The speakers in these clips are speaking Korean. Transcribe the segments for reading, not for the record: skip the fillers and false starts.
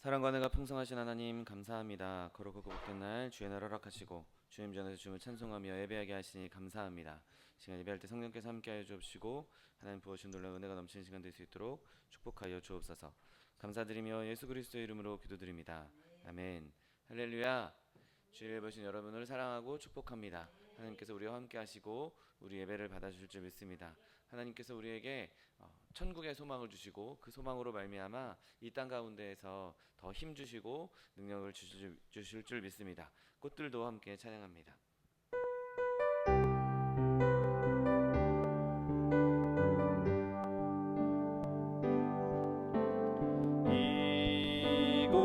사랑과 은혜가 풍성하신 하나님 감사합니다. 거룩하고 복된 날 주의 날 허락하시고 주님 전에서 주님을 찬송하며 예배하게 하시니 감사합니다. 시간 예배할 때 성령께서 함께하여 주옵시고 하나님 부어주신 놀라운 은혜가 넘치는 시간 될 수 있도록 축복하여 주옵소서. 감사드리며 예수 그리스도의 이름으로 기도드립니다. 아멘. 할렐루야. 주일을 보신 여러분을 사랑하고 축복합니다. 하나님께서 우리와 함께 하시고 우리 예배를 받아주실 줄 믿습니다. 하나님께서 우리에게 천국의 소망을 주시고 그 소망으로 말미암아 이 땅 가운데에서 더 힘주시고 능력을 주실 줄 믿습니다. 꽃들도 함께 찬양합니다.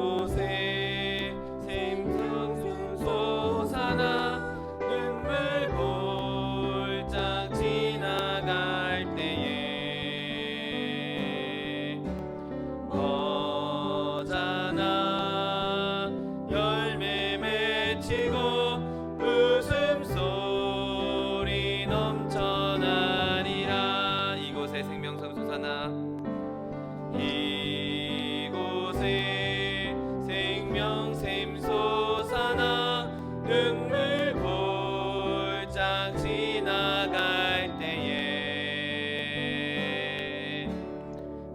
이곳에 생명수 솟아나 눈물 골짝 지나갈 때에 거자나 열매 맺히고 웃음소리 넘쳐나리라. 이곳에 생명수 솟아나 이곳에 생명샘 솟아나 눈물 골짝 지나갈 때에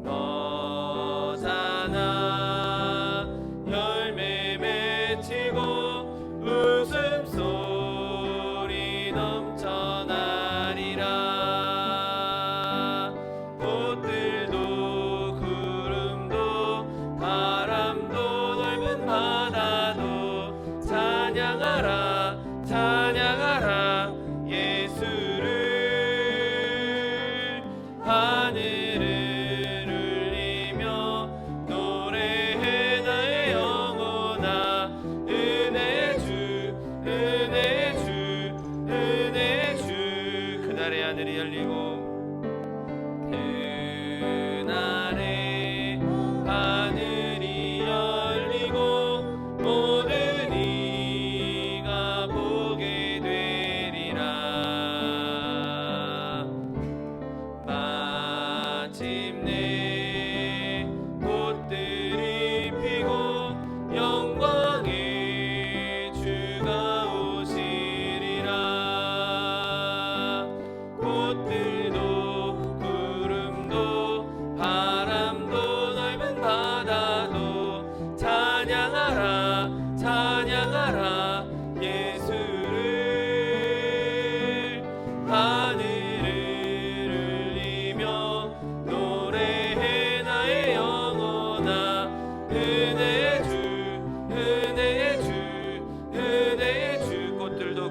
너잖아 열매 맺히고 웃음소리 넘쳐나리라. 꽃들도 구름도 바람도 넓은 바다도 찬양하라 찬양하라 예수를. 하늘을 울리며 노래해 나의 영혼아 은혜 주 은혜 주 은혜 주. 그날의 하늘이 열리고 그날에 하늘이 열리고 모든 이가 보게 되리라. 마침내 꽃들이 피고 영광의 주가 오시리라. 꽃들도 구름도 바람도 넓은 바다도 찬양하라 찬양하라 예수를. 하늘을 울리며 노래해 나의 영혼아 은혜 주 은혜 주 은혜 주. 꽃들도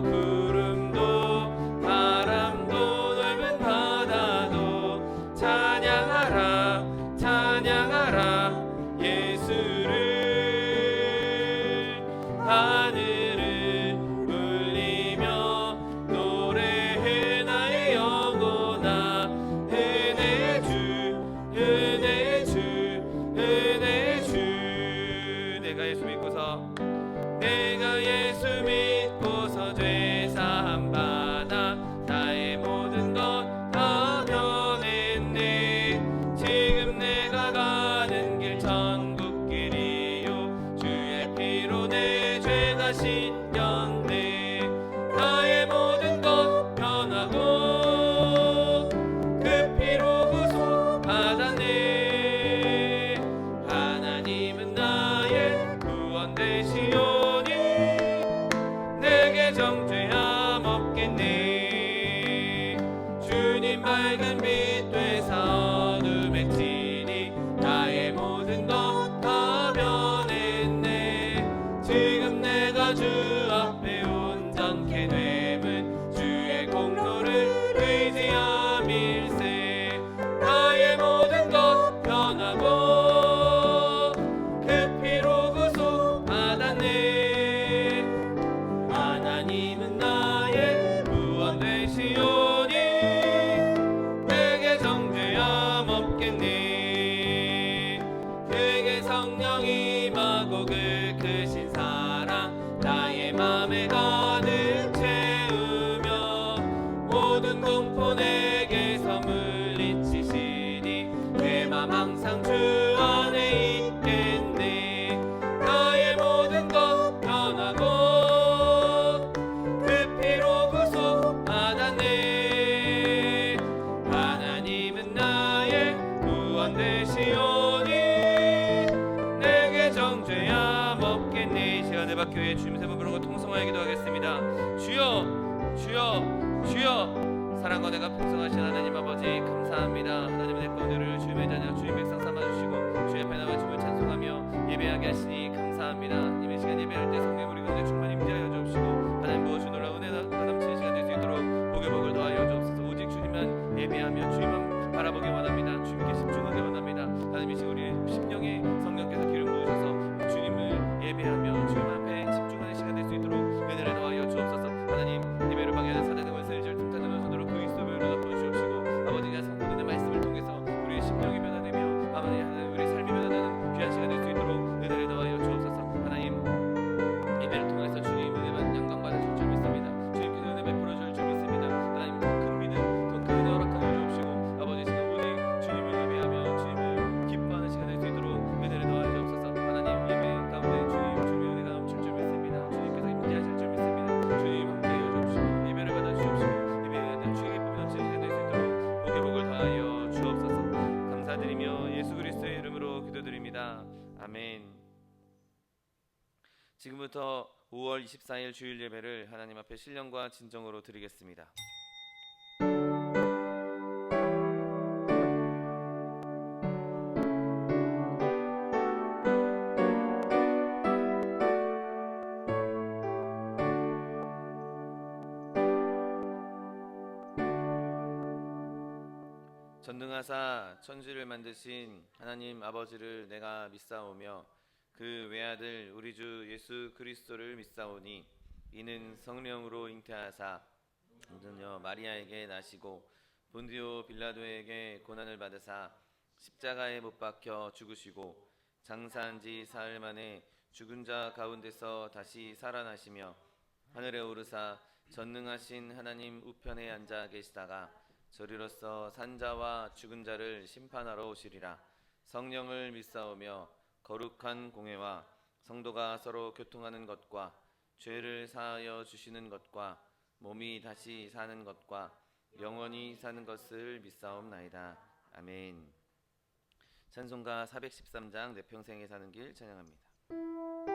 구름도 바람도 넓은 바다도 찬양하라 찬양하라 예수를. 하늘을 울리며 노래해 나의 영혼아 은혜 주 은혜 주 은혜 주. 내가 예수 믿고서 죄 사함 받아 나의 모든 것 다 면했네. 지금 내가 가는 길 천국 길이요 주의 피로 내 죄가 씻겼네. 나의 모든 것 변하고 그 피로 구속 받았네. 하나님은 나의 구원 되시오니 내게 정죄함 없겠네. 주님 밝은 빛 되사 어둠에 치니 나의 모든 것 다 변했네. 지금 내가 주 앞에 온전케 됨은 주의 공로를 의지함일세. 나의 모든 것 변하고 그 피로 구속 받았네. 하나님은 나의 구원 되시오니 내게 정죄함 없겠네. 내게 성령 임하고 그 크신 사랑 나의 맘에 가득 채우며 모든 공포 내게서 물리치시니 내 맘 맘 항상 주 안에 있겠네. 나의 모든 것 떠나고 그 피로 구속받았네. 하나님은 나의 구원 되시오니 내게 정죄함 없겠네. 이 시간 대박교회 주님 세 번 부르고 통성하여 기도하겠습니다. 주여 주여 주여. 사랑과 내가 풍성하신 하나님 아버지 감사합니다. 하나님 내 가운데를 주님의 자녀 주님 백성 삼아주시고 주의 앞에 나와 주님을 찬송하며 예배하게 하시니 감사합니다. 이번 시간 예배할 때 성령 우리 가운데 충만히 임재하여 주옵시고 하나님 부어주신 놀라운 은혜가 넘치는 시간 될 수 있도록 복의 복을 더하여 주옵소서. 오직 주님만 예배하며 주님만 바라보기 원합니다. 주님께 집중하기 원합니다. 하나님 이 시간 우리 심령에 성령께서 기름 부으셔서 주님을 예배하며 주님 앞에 집중하는 시간 될 수 있도록 은혜를 더하여 주옵소서. 하나님 예배를 방해하는 사단의 권세를 tum타는 손으로 그리스도 배우로 덮어주시옵시고 아버지가 성도님의 말씀을 통해서 우리의 심령이 변화되며 아버지 하나님 우리의 삶이 변화되는 귀한 시간 될 수 있도록 은혜를 더하여 주옵소서. 하나님 예배를 통해서 주님 은혜 받는 영광 받으실 줄 믿습니다. 주님께서 은혜 베풀어 줄 줄 믿습니다. 하나님 더 큰 믿음 더 큰 은혜 허락하여 주옵시고 아버지 지금 오직 주님을 예배하며 주님을 기뻐하는 시간 될 수 있도록 은혜를 더하여 주옵소서. 하나님 예배 가운데 주님의 은혜가 넘칠 줄 믿습니다. 주님께서 임재하실 줄 믿습니다. 주님 함께하여 주옵시고 예배를 받아 주옵시고 예배하는 주의 기쁨이 넘치는 시간 될 수 있도록 복의 복을 더하여 주옵소서. 감사드리며 예수 그리스도의 이름으로 기도드립니다. 아멘. 지금부터 5월 24일 주일 예배를 하나님 앞에 신령과 진정으로 드리겠습니다. 전능하사 천지를 만드신 하나님 아버지를 내가 믿사오며 그 외아들 우리 주 예수 그리스도를 믿사오니 이는 성령으로 잉태하사 전혀 마리아에게 나시고 본디오 빌라도에게 고난을 받으사 십자가에 못 박혀 죽으시고 장사한 지 사흘 만에 죽은 자 가운데서 다시 살아나시며 하늘에 오르사 전능하신 하나님 우편에 앉아 계시다가 저리로서 산자와 죽은 자를 심판하러 오시리라. 성령을 믿사오며 거룩한 공회와 성도가 서로 교통하는 것과 죄를 사하여 주시는 것과 몸이 다시 사는 것과 영원히 사는 것을 믿사옵나이다. 아멘. 찬송가 413장 내 평생에 사는 길 찬양합니다. 오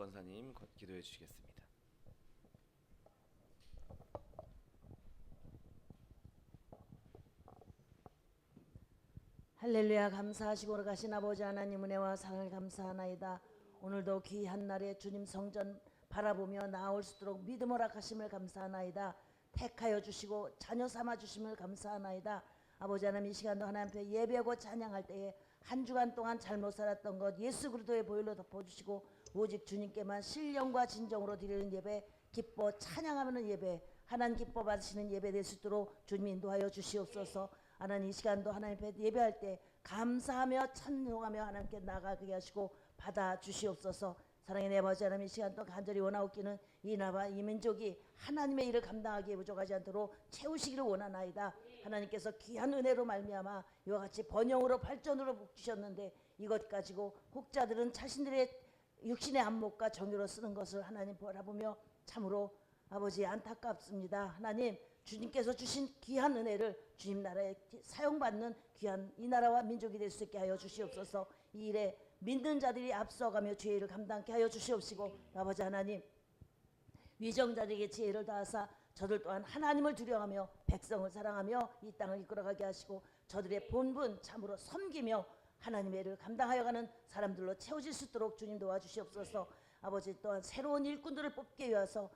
권사님 기도해 주시겠습니다. 할렐루야. 감사하시고 가신 아버지 하나님 은혜와 사랑을 감사하나이다. 오늘도 귀한 날에 주님 성전 바라보며 나올 수 있도록 믿음 허락하심을 감사하나이다. 택하여 주시고 자녀 삼아 주심을 감사하나이다. 아버지 하나님 이 시간도 하나님 앞에 예배하고 찬양할 때에 한 주간 동안 잘못 살았던 것 예수 그리스도의 보혈로 덮어주시고 오직 주님께만 신령과 진정으로 드리는 예배 기뻐 찬양하는 예배 하나님 기뻐 받으시는 예배 될 수 있도록 주님 인도하여 주시옵소서. 하나님 이 시간도 하나님 앞에 예배할 때 감사하며 찬송하며 하나님께 나가게 하시고 받아 주시옵소서. 사랑의 내 아버지 하나님 이 시간도 간절히 원하옵기는 이 나라 이 민족이 하나님의 일을 감당하기에 부족하지 않도록 채우시기를 원하나이다. 하나님께서 귀한 은혜로 말미암아 이와 같이 번영으로 발전으로 복 주셨는데 이것 가지고 혹자들은 자신들의 육신의 안목과 정의로 쓰는 것을 하나님 바라보며 참으로 아버지 안타깝습니다. 하나님 주님께서 주신 귀한 은혜를 주님 나라에 사용받는 귀한 이 나라와 민족이 될 수 있게 하여 주시옵소서. 이 일에 믿는 자들이 앞서가며 주의 일을 감당케 하여 주시옵시고 아버지 하나님 위정자들에게 지혜를 다하사 저들 또한 하나님을 두려워하며 백성을 사랑하며 이 땅을 이끌어가게 하시고 저들의 본분 참으로 섬기며 하나님의 일을 감당하여 가는 사람들로 채워질 수 있도록 주님 도와주시옵소서. 아버지 또한 새로운 일꾼들을 뽑기 위해서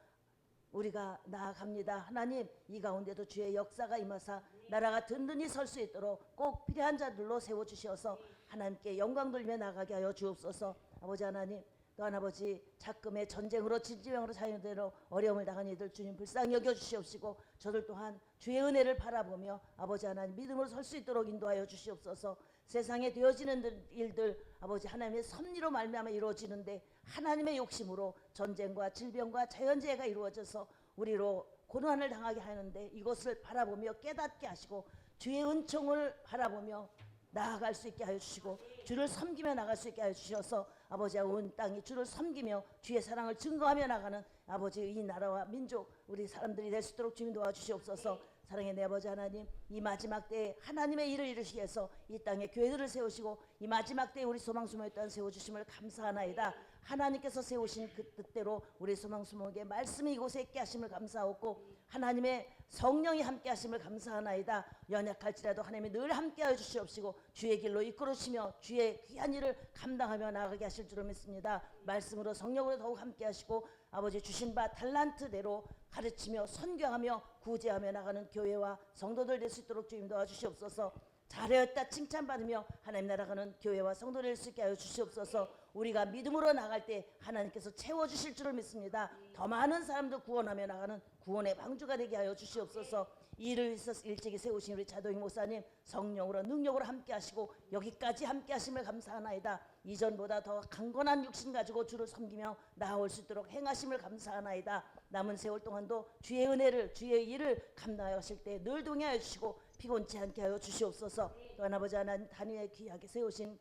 우리가 나아갑니다. 하나님 이 가운데도 주의 역사가 임하사 나라가 든든히 설 수 있도록 꼭 필요한 자들로 세워주셔서 하나님께 영광 돌리며 나가게 하여 주옵소서. 아버지 하나님 또한 아버지 작금의 전쟁으로 질병으로 자연대로 어려움을 당한 이들 주님 불쌍히 여겨주시옵시고 저들 또한 주의 은혜를 바라보며 아버지 하나님 믿음으로 설 수 있도록 인도하여 주시옵소서. 세상에 되어지는 일들 아버지 하나님의 섭리로 말미암아 이루어지는데 하나님의 욕심으로 전쟁과 질병과 자연재해가 이루어져서 우리로 고난을 당하게 하는데 이것을 바라보며 깨닫게 하시고 주의 은총을 바라보며 나아갈 수 있게 하여 주시고 주를 섬기며 나갈 수 있게 하여 주셔서 아버지와 온 땅이 주를 섬기며 주의 사랑을 증거하며 나가는 아버지 이 나라와 민족 우리 사람들이 될 수 있도록 주님 도와주시옵소서. 사랑의 내 아버지 하나님 이 마지막 때에 하나님의 일을 이루시기 위해서 이 땅에 교회들을 세우시고 이 마지막 때에 우리 소망수목의 땅 세워주심을 감사하나이다. 하나님께서 세우신 그 뜻대로 우리 소망수목의 말씀이 이곳에 있게 하심을 감사하고 하나님의 성령이 함께 하심을 감사하나이다. 연약할지라도 하나님이 늘 함께 하여 주시옵시고 주의 길로 이끌어주시며 주의 귀한 일을 감당하며 나아가게 하실 줄을 믿습니다. 말씀으로 성령으로 더욱 함께 하시고 아버지 주신 바 달란트대로 가르치며 선교하며 구제하며 나가는 교회와 성도들 될 수 있도록 주님 도와주시옵소서. 잘하였다 칭찬받으며 하나님 나라가는 교회와 성도를 될 수 있게 하여 주시옵소서. 우리가 믿음으로 나갈 때 하나님께서 채워주실 줄을 믿습니다. 더 많은 사람들 구원하며 나가는 구원의 방주가 되게 하여 주시옵소서. 이 일을 위해서 일찍이 세우신 우리 차도익 목사님 성령으로 능력으로 함께 하시고 여기까지 함께 하심을 감사하나이다. 이전보다 더 강건한 육신 가지고 주를 섬기며 나아올 수 있도록 행하심을 감사하나이다. 남은 세월 동안도 주의 은혜를 주의 일을 감당하실 때 늘 동행하여 주시고 피곤치 않게 하여 주시옵소서. 또한 아버지 하나님 단위에 귀하게 세우신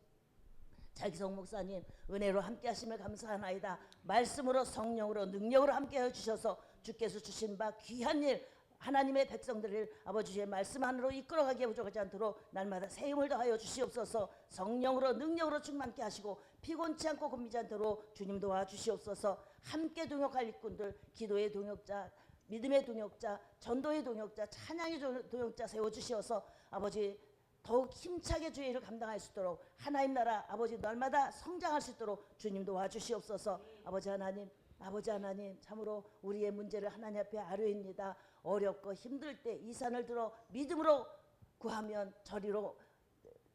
자기성 목사님 은혜로 함께 하심을 감사하나이다. 말씀으로 성령으로 능력으로 함께 하여 주셔서 주께서 주신 바 귀한 일 하나님의 백성들을 아버지의 말씀 안으로 이끌어가기에 부족하지 않도록 날마다 새 힘을 더하여 주시옵소서. 성령으로 능력으로 충만케 하시고 피곤치 않고 곤비지 않도록 주님 도와주시옵소서. 함께 동역할 일꾼들 기도의 동역자 믿음의 동역자 전도의 동역자 찬양의 동역자 세워주시어서 아버지 더욱 힘차게 주의 일을 감당할 수 있도록 하나님 나라 아버지 날마다 성장할 수 있도록 주님 도와주시옵소서. 아버지 하나님 참으로 우리의 문제를 하나님 앞에 아뢰입니다. 어렵고 힘들 때 이 산을 들어 믿음으로 구하면 저리로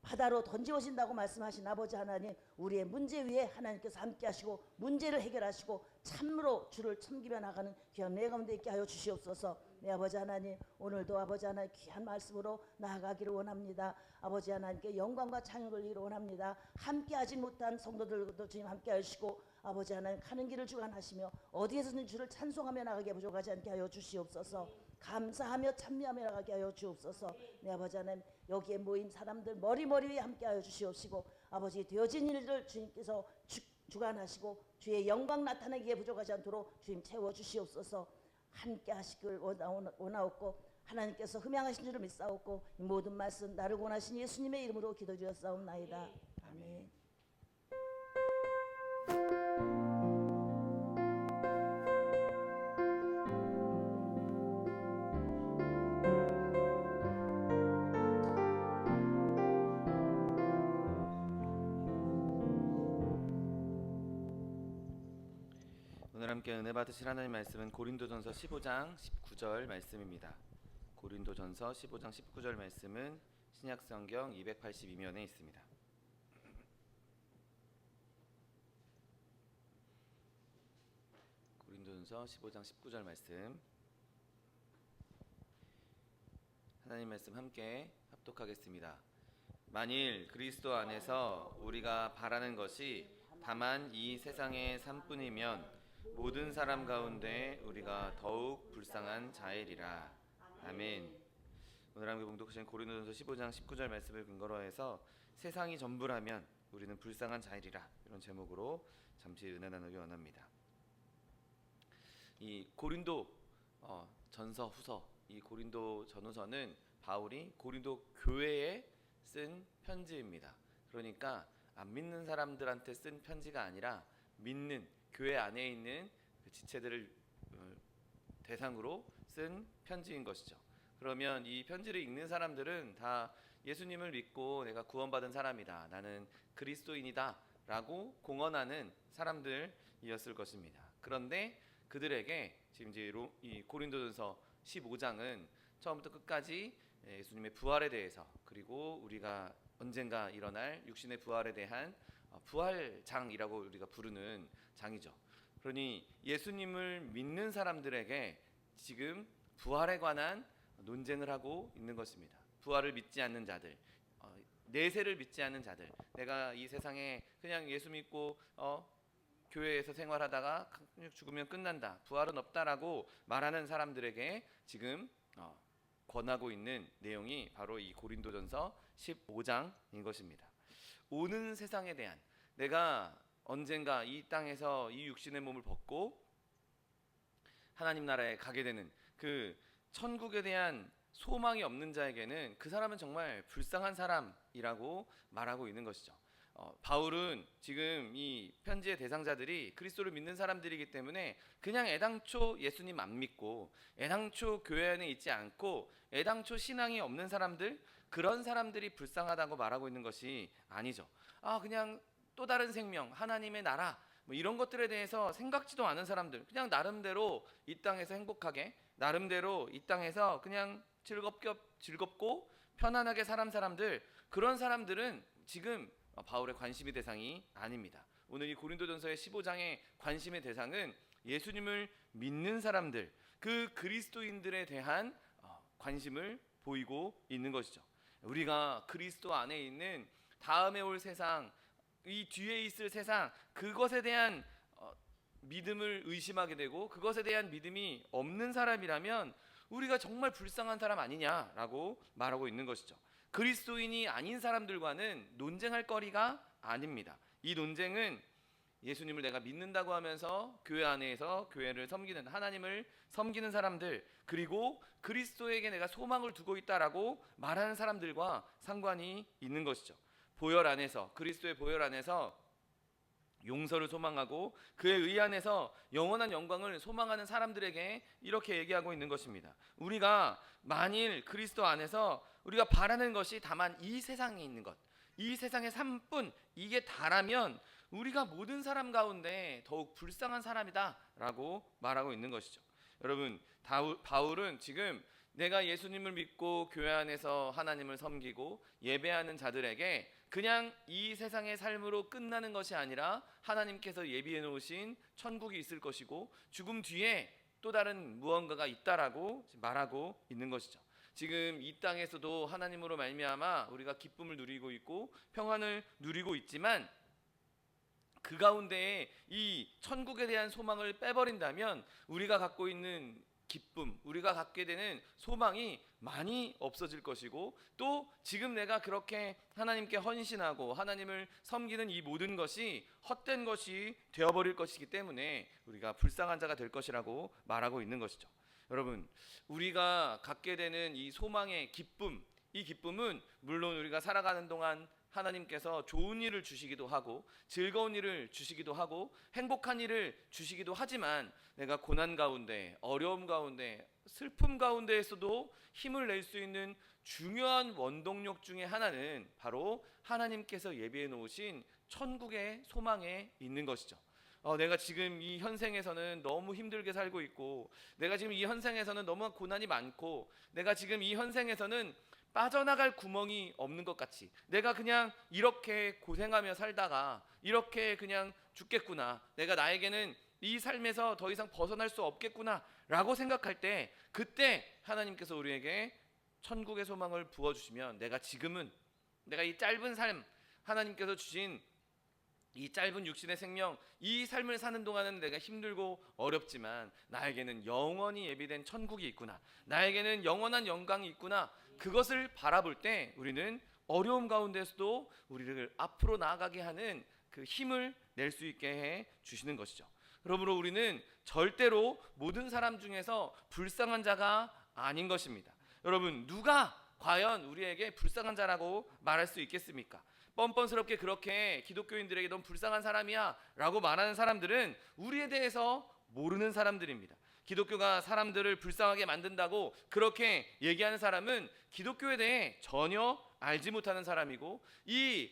바다로 던지어진다고 말씀하신 아버지 하나님 우리의 문제 위에 하나님께서 함께 하시고 문제를 해결하시고 참으로 주를 섬기며 나가는 귀한 내 가운데 있게 하여 주시옵소서. 내 아버지 하나님 오늘도 아버지 하나님 귀한 말씀으로 나아가기를 원합니다. 아버지 하나님께 영광과 찬양을 돌리기를 원합니다. 함께하지 못한 성도들도 주님 함께 하시고 아버지 하나님 가는 길을 주관하시며 어디에서든 주를 찬송하며 나가게 부족하지 않게 하여 주시옵소서. 감사하며 찬미하며 나가게 하여 주옵소서. 내 아버지 하나님 여기에 모인 사람들 머리 위에 함께 하여 주시옵시고 아버지 되어진 일들 주님께서 주관하시고 주의 영광 나타나기에 부족하지 않도록 주님 채워주시옵소서. 함께 하시길 원하옵고 하나님께서 흠양하신 줄을 믿사옵고 이 모든 말씀 나를 원하신 예수님의 이름으로 기도드렸사옵나이다. 아멘. 함께 은혜 받으실 하나님 말씀은 고린도전서 15장 19절 말씀입니다. 고린도전서 15장 19절 말씀은 신약성경 282면에 있습니다. 고린도전서 15장 19절 말씀, 하나님 말씀 함께 합독하겠습니다. 만일 그리스도 안에서 우리가 바라는 것이 다만 이 세상의 삶뿐이면 모든 사람 가운데 우리가 더욱 불쌍한 자일이라. 아멘. 오늘 함께 봉독하신 고린도전서 15장 19절 말씀을 근거로 해서 세상이 전부라면 우리는 불쌍한 자일이라, 이런 제목으로 잠시 은혜 나누기 원합니다. 이 고린도 전서 후서, 이 고린도 전후서는 바울이 고린도 교회에 쓴 편지입니다. 그러니까 안 믿는 사람들한테 쓴 편지가 아니라 믿는 교회 안에 있는 그 지체들을 대상으로 쓴 편지인 것이죠. 그러면 이 편지를 읽는 사람들은 다 예수님을 믿고 내가 구원받은 사람이다, 나는 그리스도인이다 라고 공언하는 사람들이었을 것입니다. 그런데 그들에게 지금 이제 이 고린도전서 15장은 처음부터 끝까지 예수님의 부활에 대해서, 그리고 우리가 언젠가 일어날 육신의 부활에 대한 부활장이라고 우리가 부르는 장이죠. 그러니 예수님을 믿는 사람들에게 지금 부활에 관한 논쟁을 하고 있는 것입니다. 부활을 믿지 않는 자들, 내세를 믿지 않는 자들, 내가 이 세상에 그냥 예수 믿고 교회에서 생활하다가 죽으면 끝난다, 부활은 없다라고 말하는 사람들에게 지금 권하고 있는 내용이 바로 이 고린도전서 15장인 것입니다. 오는 세상에 대한, 내가 언젠가 이 땅에서 이 육신의 몸을 벗고 하나님 나라에 가게 되는 그 천국에 대한 소망이 없는 자에게는 그 사람은 정말 불쌍한 사람이라고 말하고 있는 것이죠. 바울은 지금 이 편지의 대상자들이 그리스도를 믿는 사람들이기 때문에 그냥 애당초 예수님 안 믿고 애당초 교회 안에 있지 않고 애당초 신앙이 없는 사람들, 그런 사람들이 불쌍하다고 말하고 있는 것이 아니죠. 그냥 또 다른 생명, 하나님의 나라, 뭐 이런 것들에 대해서 생각지도 않은 사람들, 그냥 나름대로 이 땅에서 행복하게, 나름대로 이 땅에서 그냥 즐겁고 편안하게 사람들, 그런 사람들은 지금 바울의 관심의 대상이 아닙니다. 오늘 이 고린도전서의 15장의 관심의 대상은 예수님을 믿는 사람들, 그 그리스도인들에 대한 관심을 보이고 있는 것이죠. 우리가 그리스도 안에 있는 다음에 올 세상, 이 뒤에 있을 세상, 그것에 대한 믿음을 의심하게 되고 그것에 대한 믿음이 없는 사람이라면 우리가 정말 불쌍한 사람 아니냐라고 말하고 있는 것이죠. 그리스도인이 아닌 사람들과는 논쟁할 거리가 아닙니다. 이 논쟁은 예수님을 내가 믿는다고 하면서 교회 안에서 교회를 섬기는, 하나님을 섬기는 사람들, 그리고 그리스도에게 내가 소망을 두고 있다라고 말하는 사람들과 상관이 있는 것이죠. 보혈 안에서, 그리스도의 보혈 안에서 용서를 소망하고 그의 의 안에서 영원한 영광을 소망하는 사람들에게 이렇게 얘기하고 있는 것입니다. 우리가 만일 그리스도 안에서 우리가 바라는 것이 다만 이 세상에 있는 것, 이 세상의 삶뿐, 이게 다라면 우리가 모든 사람 가운데 더욱 불쌍한 사람이다 라고 말하고 있는 것이죠. 여러분, 바울은 지금 내가 예수님을 믿고 교회 안에서 하나님을 섬기고 예배하는 자들에게 그냥 이 세상의 삶으로 끝나는 것이 아니라 하나님께서 예비해 놓으신 천국이 있을 것이고 죽음 뒤에 또 다른 무언가가 있다라고 말하고 있는 것이죠. 지금 이 땅에서도 하나님으로 말미암아 우리가 기쁨을 누리고 있고 평안을 누리고 있지만 그 가운데에 이 천국에 대한 소망을 빼버린다면 우리가 갖고 있는 기쁨, 우리가 갖게 되는 소망이 많이 없어질 것이고, 또 지금 내가 그렇게 하나님께 헌신하고 하나님을 섬기는 이 모든 것이 헛된 것이 되어버릴 것이기 때문에 우리가 불쌍한 자가 될 것이라고 말하고 있는 것이죠. 여러분, 우리가 갖게 되는 이 소망의 기쁨, 이 기쁨은 물론 우리가 살아가는 동안 하나님께서 좋은 일을 주시기도 하고 즐거운 일을 주시기도 하고 행복한 일을 주시기도 하지만, 내가 고난 가운데, 어려움 가운데, 슬픔 가운데에서도 힘을 낼 수 있는 중요한 원동력 중에 하나는 바로 하나님께서 예비해 놓으신 천국의 소망에 있는 것이죠. 내가 지금 이 현생에서는 너무 힘들게 살고 있고, 내가 지금 이 현생에서는 너무 고난이 많고, 내가 지금 이 현생에서는 빠져나갈 구멍이 없는 것 같이, 내가 그냥 이렇게 고생하며 살다가 이렇게 그냥 죽겠구나, 내가 나에게는 이 삶에서 더 이상 벗어날 수 없겠구나 라고 생각할 때, 그때 하나님께서 우리에게 천국의 소망을 부어주시면, 내가 이 짧은 삶, 하나님께서 주신 이 짧은 육신의 생명, 이 삶을 사는 동안은 내가 힘들고 어렵지만 나에게는 영원히 예비된 천국이 있구나, 나에게는 영원한 영광이 있구나, 그것을 바라볼 때 우리는 어려움 가운데서도 우리를 앞으로 나아가게 하는 그 힘을 낼 수 있게 해 주시는 것이죠. 그러므로 우리는 절대로 모든 사람 중에서 불쌍한 자가 아닌 것입니다. 여러분, 누가 과연 우리에게 불쌍한 자라고 말할 수 있겠습니까? 뻔뻔스럽게 그렇게 기독교인들에게 넌 불쌍한 사람이야 라고 말하는 사람들은 우리에 대해서 모르는 사람들입니다. 기독교가 사람들을 불쌍하게 만든다고 그렇게 얘기하는 사람은 기독교에 대해 전혀 알지 못하는 사람이고, 이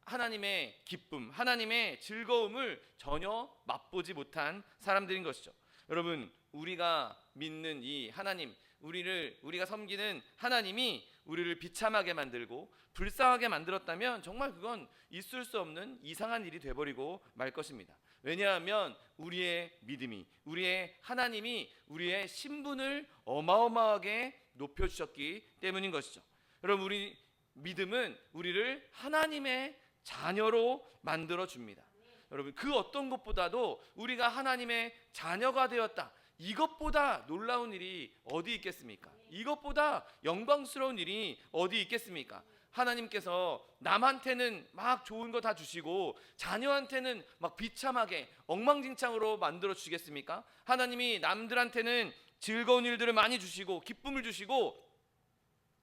하나님의 기쁨, 하나님의 즐거움을 전혀 맛보지 못한 사람들인 것이죠. 여러분, 우리가 믿는 이 하나님, 우리가 섬기는 하나님이 우리를 비참하게 만들고 불쌍하게 만들었다면 정말 그건 있을 수 없는 이상한 일이 돼버리고 말 것입니다. 왜냐하면 우리의 믿음이, 우리의 하나님이 우리의 신분을 어마어마하게 높여주셨기 때문인 것이죠. 여러분, 우리 믿음은 우리를 하나님의 자녀로 만들어 줍니다. 여러분, 그 어떤 것보다도 우리가 하나님의 자녀가 되었다, 이것보다 놀라운 일이 어디 있겠습니까? 이것보다 영광스러운 일이 어디 있겠습니까? 하나님께서 남한테는 막 좋은 거 다 주시고 자녀한테는 막 비참하게 엉망진창으로 만들어 주시겠습니까? 하나님이 남들한테는 즐거운 일들을 많이 주시고 기쁨을 주시고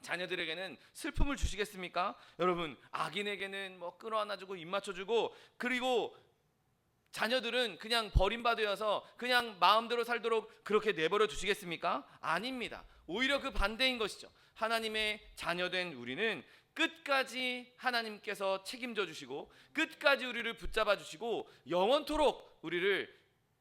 자녀들에게는 슬픔을 주시겠습니까? 여러분, 악인에게는 뭐 끌어안아주고 입 맞춰주고, 그리고 자녀들은 그냥 버림받아서 그냥 마음대로 살도록 그렇게 내버려 두시겠습니까? 아닙니다. 오히려 그 반대인 것이죠. 하나님의 자녀된 우리는 끝까지 하나님께서 책임져 주시고 끝까지 우리를 붙잡아 주시고 영원토록 우리를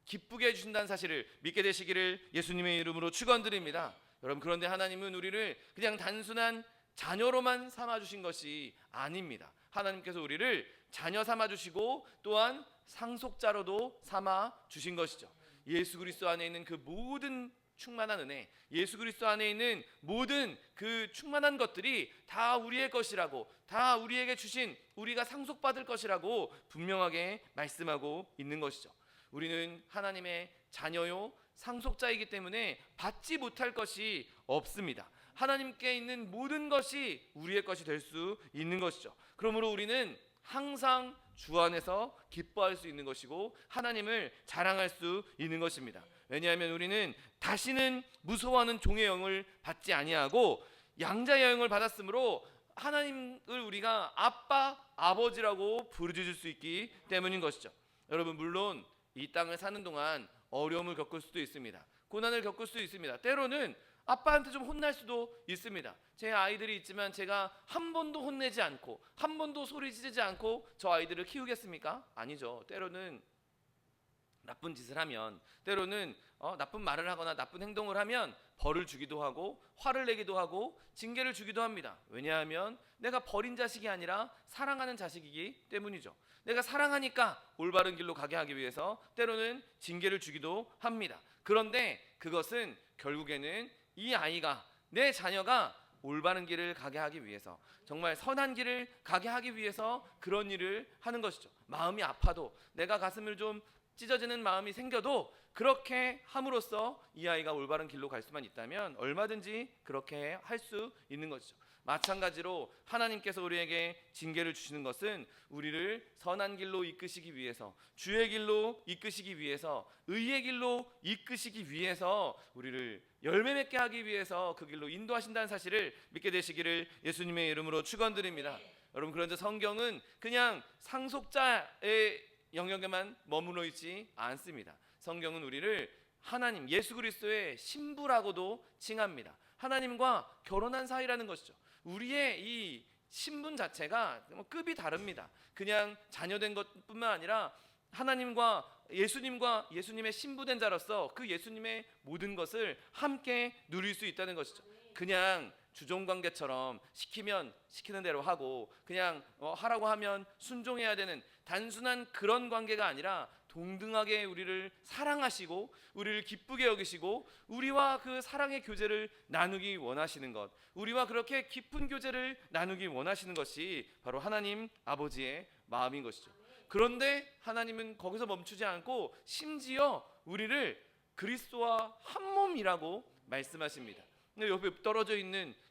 기쁘게 해주신다는 사실을 믿게 되시기를 예수님의 이름으로 축원드립니다. 여러분, 그런데 하나님은 우리를 그냥 단순한 자녀로만 삼아주신 것이 아닙니다. 하나님께서 우리를 자녀 삼아주시고 또한 상속자로도 삼아주신 것이죠. 예수 그리스도 안에 있는 그 모든 충만한 은혜, 예수 그리스도 안에 있는 모든 그 충만한 것들이 다 우리의 것이라고, 다 우리에게 주신, 우리가 상속받을 것이라고 분명하게 말씀하고 있는 것이죠. 우리는 하나님의 자녀요 상속자이기 때문에 받지 못할 것이 없습니다. 하나님께 있는 모든 것이 우리의 것이 될 수 있는 것이죠. 그러므로 우리는 항상 주 안에서 기뻐할 수 있는 것이고 하나님을 자랑할 수 있는 것입니다. 왜냐하면 우리는 다시는 무서워하는 종의 영을 받지 아니하고 양자의 영을 받았으므로 하나님을 우리가 아빠, 아버지라고 부르짖을 수 있기 때문인 것이죠. 여러분, 물론 이 땅을 사는 동안 어려움을 겪을 수도 있습니다. 고난을 겪을 수도 있습니다. 때로는 아빠한테 좀 혼날 수도 있습니다. 제 아이들이 있지만 제가 한 번도 혼내지 않고 한 번도 소리 지르지 않고 저 아이들을 키우겠습니까? 아니죠. 때로는 나쁜 짓을 하면, 때로는 나쁜 말을 하거나 나쁜 행동을 하면 벌을 주기도 하고 화를 내기도 하고 징계를 주기도 합니다. 왜냐하면 내가 버린 자식이 아니라 사랑하는 자식이기 때문이죠. 내가 사랑하니까 올바른 길로 가게 하기 위해서 때로는 징계를 주기도 합니다. 그런데 그것은 결국에는 이 아이가, 내 자녀가 올바른 길을 가게 하기 위해서, 정말 선한 길을 가게 하기 위해서 그런 일을 하는 것이죠. 마음이 아파도, 내가 가슴을 좀 찢어지는 마음이 생겨도 그렇게 함으로써 이 아이가 올바른 길로 갈 수만 있다면 얼마든지 그렇게 할 수 있는 것이죠. 마찬가지로 하나님께서 우리에게 징계를 주시는 것은 우리를 선한 길로 이끄시기 위해서, 주의 길로 이끄시기 위해서, 의의 길로 이끄시기 위해서, 우리를 열매 맺게 하기 위해서 그 길로 인도하신다는 사실을 믿게 되시기를 예수님의 이름으로 축원드립니다. 여러분, 그런데 성경은 그냥 상속자의 영역에만 머무르 있지 않습니다. 성경은 우리를 하나님, 예수 그리스도의 신부라고도 칭합니다. 하나님과 결혼한 사이라는 것이죠. 우리의 이 신분 자체가 급이 다릅니다. 그냥 자녀된 것뿐만 아니라 하나님과 예수님의 신부된 자로서 그 예수님의 모든 것을 함께 누릴 수 있다는 것이죠. 그냥 주종관계처럼 시키면 시키는 대로 하고 그냥 하라고 하면 순종해야 되는 단순한 그런 관계가 아니라 동등하게 우리를 사랑하시고 우리를 기쁘게 여기시고 우리와 그 사랑의 교제를 나누기 원하시는 것, 우리와 그렇게 깊은 교제를 나누기 원하시는 것이 바로 하나님 아버지의 마음인 것이죠. 그런데 하나님은 거기서 멈추지 않고 심지어 우리를 그리스도와 한 몸이라고 말씀하십니다.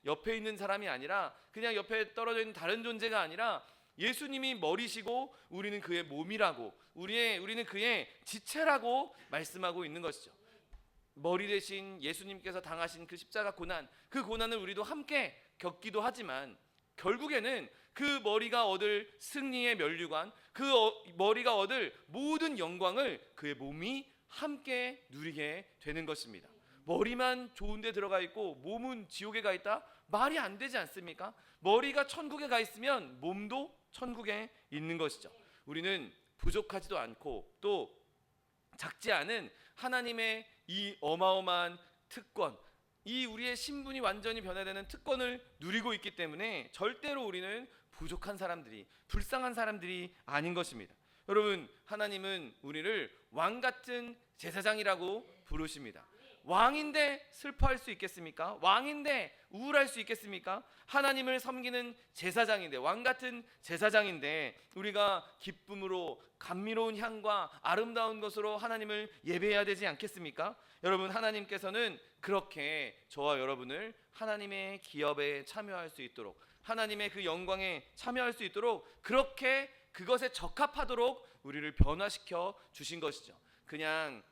옆에 있는 사람이 아니라 그냥 옆에 떨어져 있는 다른 존재가 아니라 예수님이 머리시고 우리는 그의 몸이라고, 우리는 그의 지체라고 말씀하고 있는 것이죠. 머리 대신 예수님께서 당하신 그 십자가 고난, 그 고난을 우리도 함께 겪기도 하지만 결국에는 그 머리가 얻을 승리의 면류관, 그 머리가 얻을 모든 영광을 그의 몸이 함께 누리게 되는 것입니다. 머리만 좋은 데 들어가 있고 몸은 지옥에 가 있다? 말이 안 되지 않습니까? 머리가 천국에 가 있으면 몸도 천국에 있는 것이죠. 우리는 부족하지도 않고 또 작지 않은 하나님의 이 어마어마한 특권, 이 우리의 신분이 완전히 변화되는 특권을 누리고 있기 때문에 절대로 우리는 부족한 사람들이, 불쌍한 사람들이 아닌 것입니다. 여러분, 하나님은 우리를 왕 같은 제사장이라고 부르십니다. 왕인데 슬퍼할 수 있겠습니까? 왕인데 우울할 수 있겠습니까? 하나님을 섬기는 제사장인데, 왕 같은 제사장인데 우리가 기쁨으로 감미로운 향과 아름다운 것으로 하나님을 예배해야 되지 않겠습니까? 여러분, 하나님께서는 그렇게 저와 여러분을 하나님의 기업에 참여할 수 있도록, 하나님의 그 영광에 참여할 수 있도록 그렇게 그것에 적합하도록 우리를 변화시켜 주신 것이죠. 그냥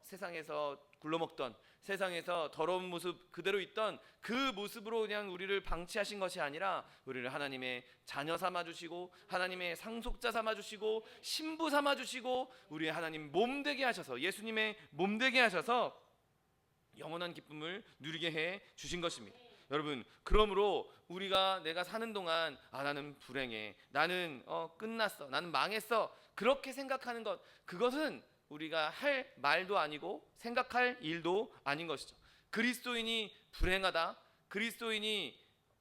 세상에서 굴러먹던, 세상에서 더러운 모습 그대로 있던 그 모습으로 그냥 우리를 방치하신 것이 아니라 우리를 하나님의 자녀 삼아주시고 하나님의 상속자 삼아주시고 신부 삼아주시고 우리의 하나님 몸되게 하셔서, 예수님의 몸되게 하셔서 영원한 기쁨을 누리게 해 주신 것입니다. 여러분, 그러므로 내가 사는 동안 나는 불행해, 나는 끝났어, 나는 망했어, 그렇게 생각하는 것, 그것은 우리가 할 말도 아니고 생각할 일도 아닌 것이죠. 그리스도인이 불행하다, 그리스도인이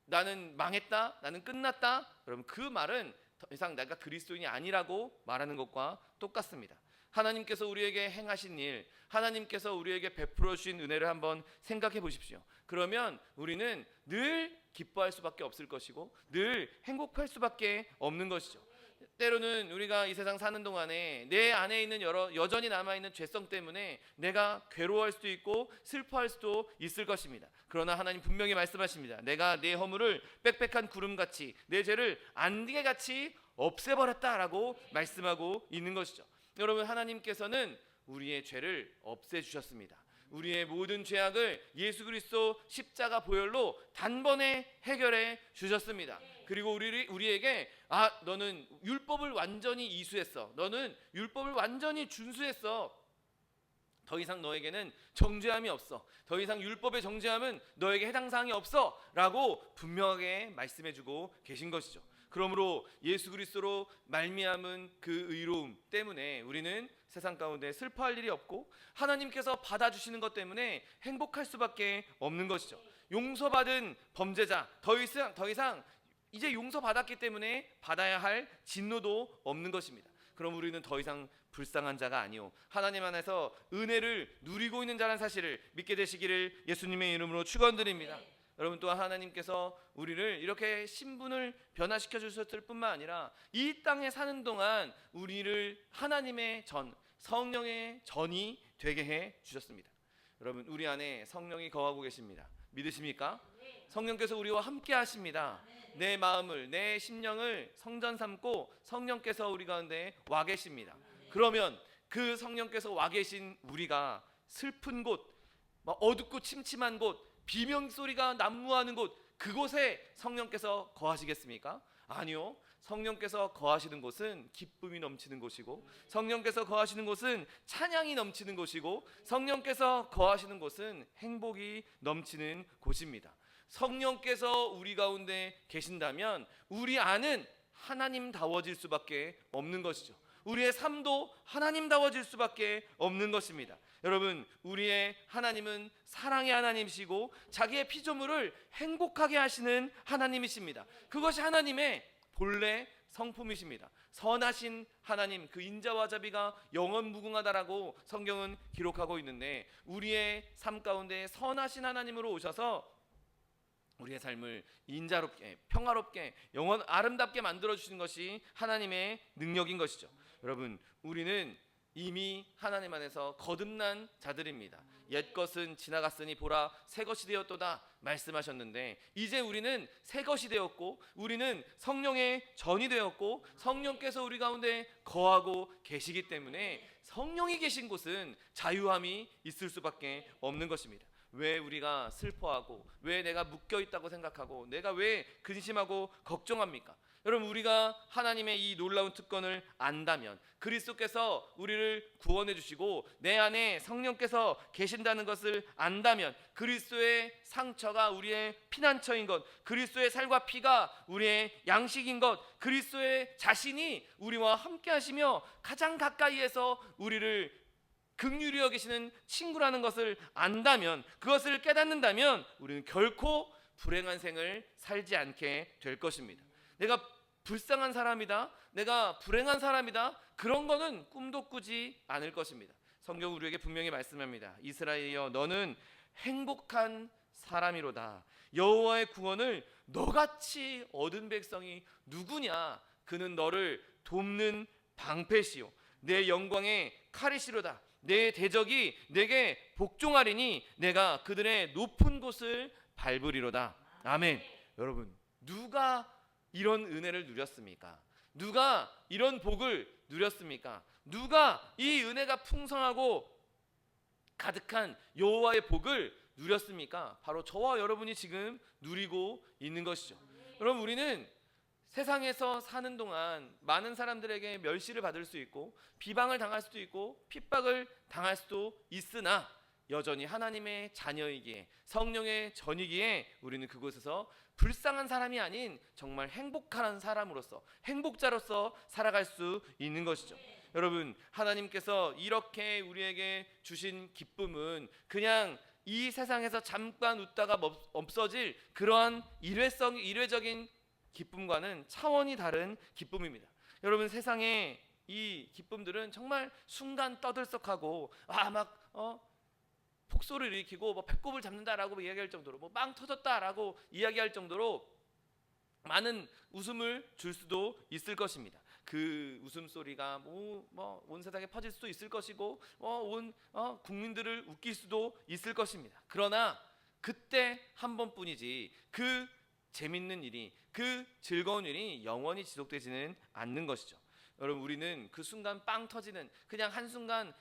나는 망했다, 나는 끝났다, 여러분, 그 말은 더 이상 내가 그리스도인이 아니라고 말하는 것과 똑같습니다. 하나님께서 우리에게 행하신 일, 하나님께서 우리에게 베풀어 주신 은혜를 한번 생각해 보십시오. 그러면 우리는 늘 기뻐할 수밖에 없을 것이고 늘 행복할 수밖에 없는 것이죠. 때로는 우리가 이 세상 사는 동안에 내 안에 있는 여전히 남아있는 죄성 때문에 내가 괴로워할 수도 있고 슬퍼할 수도 있을 것입니다. 그러나 하나님 분명히 말씀하십니다. 내가 내 허물을 빽빽한 구름같이, 내 죄를 안개같이 없애버렸다라고 말씀하고 있는 것이죠. 여러분, 하나님께서는 우리의 죄를 없애주셨습니다. 우리의 모든 죄악을 예수 그리스도 십자가 보혈로 단번에 해결해 주셨습니다. 그리고 우리에게 너는 율법을 완전히 이수했어, 너는 율법을 완전히 준수했어, 더 이상 너에게는 정죄함이 없어, 더 이상 율법의 정죄함은 너에게 해당 사항이 없어 라고 분명하게 말씀해주고 계신 것이죠. 그러므로 예수 그리스도로 말미암은 그 의로움 때문에 우리는 세상 가운데 슬퍼할 일이 없고 하나님께서 받아주시는 것 때문에 행복할 수밖에 없는 것이죠. 용서받은 범죄자, 더 이상 이제 용서받았기 때문에 받아야 할 진노도 없는 것입니다. 그럼 우리는 더 이상 불쌍한 자가 아니오, 하나님 안에서 은혜를 누리고 있는 자라는 사실을 믿게 되시기를 예수님의 이름으로 축원드립니다. 여러분, 또한 하나님께서 우리를 이렇게 신분을 변화시켜 주셨을 뿐만 아니라 이 땅에 사는 동안 우리를 하나님의 성령의 전이 되게 해 주셨습니다. 여러분, 우리 안에 성령이 거하고 계십니다. 믿으십니까? 성령께서 우리와 함께 하십니다. 내 마음을, 내 심령을 성전 삼고 성령께서 우리 가운데 와 계십니다. 그러면 그 성령께서 와 계신 우리가 슬픈 곳, 어둡고 침침한 곳, 비명소리가 난무하는 곳, 그곳에 성령께서 거하시겠습니까? 아니요. 성령께서 거하시는 곳은 기쁨이 넘치는 곳이고, 성령께서 거하시는 곳은 찬양이 넘치는 곳이고, 성령께서 거하시는 곳은 행복이 넘치는 곳입니다. 성령께서 우리 가운데 계신다면 우리 안은 하나님다워질 수밖에 없는 것이죠. 우리의 삶도 하나님다워질 수밖에 없는 것입니다. 여러분, 우리의 하나님은 사랑의 하나님이시고 자기의 피조물을 행복하게 하시는 하나님이십니다. 그것이 하나님의 본래 성품이십니다. 선하신 하나님, 그 인자와 자비가 영원 무궁하다라고 성경은 기록하고 있는데, 우리의 삶 가운데 선하신 하나님으로 오셔서 우리의 삶을 인자롭게, 평화롭게, 영원 아름답게 만들어 주시는 것이 하나님의 능력인 것이죠. 여러분, 우리는 이미 하나님 안에서 거듭난 자들입니다. 옛것은 지나갔으니 보라 새 것이 되었도다 말씀하셨는데, 이제 우리는 새 것이 되었고, 우리는 성령의 전이 되었고, 성령께서 우리 가운데 거하고 계시기 때문에 성령이 계신 곳은 자유함이 있을 수밖에 없는 것입니다. 왜 우리가 슬퍼하고, 왜 내가 묶여 있다고 생각하고, 내가 왜 근심하고 걱정합니까? 여러분, 우리가 하나님의 이 놀라운 특권을 안다면, 그리스도께서 우리를 구원해 주시고 내 안에 성령께서 계신다는 것을 안다면, 그리스도의 상처가 우리의 피난처인 것, 그리스도의 살과 피가 우리의 양식인 것, 그리스도의 자신이 우리와 함께 하시며 가장 가까이에서 우리를 긍휼히 여기시는 친구라는 것을 안다면, 그것을 깨닫는다면 우리는 결코 불행한 생을 살지 않게 될 것입니다. 내가 불쌍한 사람이다, 내가 불행한 사람이다, 그런 거는 꿈도 꾸지 않을 것입니다. 성경 우리에게 분명히 말씀합니다. 이스라엘이여 너는 행복한 사람이로다. 여호와의 구원을 너같이 얻은 백성이 누구냐? 그는 너를 돕는 방패시요 내 영광의 칼이시로다. 내 대적이 내게 복종하리니 내가 그들의 높은 곳을 밟으리로다. 아멘. 여러분, 누가 이런 은혜를 누렸습니까? 누가 이런 복을 누렸습니까? 누가 이 은혜가 풍성하고 가득한 여호와의 복을 누렸습니까? 바로 저와 여러분이 지금 누리고 있는 것이죠. 여러분, 우리는 세상에서 사는 동안 많은 사람들에게 멸시를 받을 수 있고, 비방을 당할 수도 있고, 핍박을 당할 수도 있으나 여전히 하나님의 자녀이기에, 성령의 전이기에 우리는 그곳에서 불쌍한 사람이 아닌 정말 행복한 사람으로서, 행복자로서 살아갈 수 있는 것이죠. 여러분, 하나님께서 이렇게 우리에게 주신 기쁨은 그냥 이 세상에서 잠깐 웃다가 없어질 그러한 일회적인 기쁨과는 차원이 다른 기쁨입니다. 여러분, 세상에 이 기쁨들은 정말 순간 떠들썩하고 폭소를 일으키고 배꼽을 잡는다라고 이야기할 정도로, 빵 터졌다라고 이야기할 정도로 많은 웃음을 줄 수도 있을 것입니다. 그 웃음소리가 온 세상에 퍼질 수도 있을 것이고, 온 국민들을 웃길 수도 있을 것입니다. 그러나 그때 한 번뿐이지 그 재밌는 일이, 그 즐거운 일이 영원히 지속되지는 않는 것이죠. 여러분, 우리는 그 순간 빵 터지는, 그냥 한순간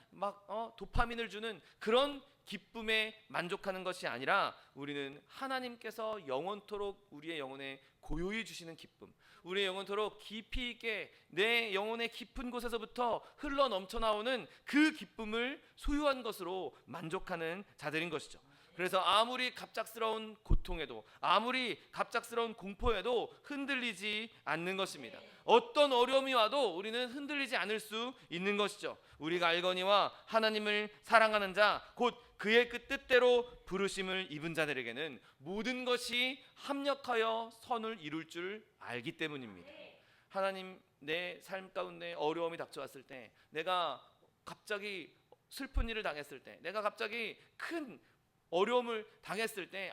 도파민을 주는 그런 기쁨에 만족하는 것이 아니라, 우리는 하나님께서 영원토록 우리의 영혼에 고요히 주시는 기쁨, 우리의 영원토록 깊이 있게 내 영혼의 깊은 곳에서부터 흘러 넘쳐나오는 그 기쁨을 소유한 것으로 만족하는 자들인 것이죠. 그래서 아무리 갑작스러운 고통에도, 아무리 갑작스러운 공포에도 흔들리지 않는 것입니다. 어떤 어려움이 와도 우리는 흔들리지 않을 수 있는 것이죠. 우리가 알거니와 하나님을 사랑하는 자, 곧 그의 그 뜻대로 부르심을 입은 자들에게는 모든 것이 합력하여 선을 이룰 줄 알기 때문입니다. 하나님, 내 삶 가운데 어려움이 닥쳐왔을 때, 내가 갑자기 슬픈 일을 당했을 때, 내가 갑자기 큰 어려움을 당했을 때,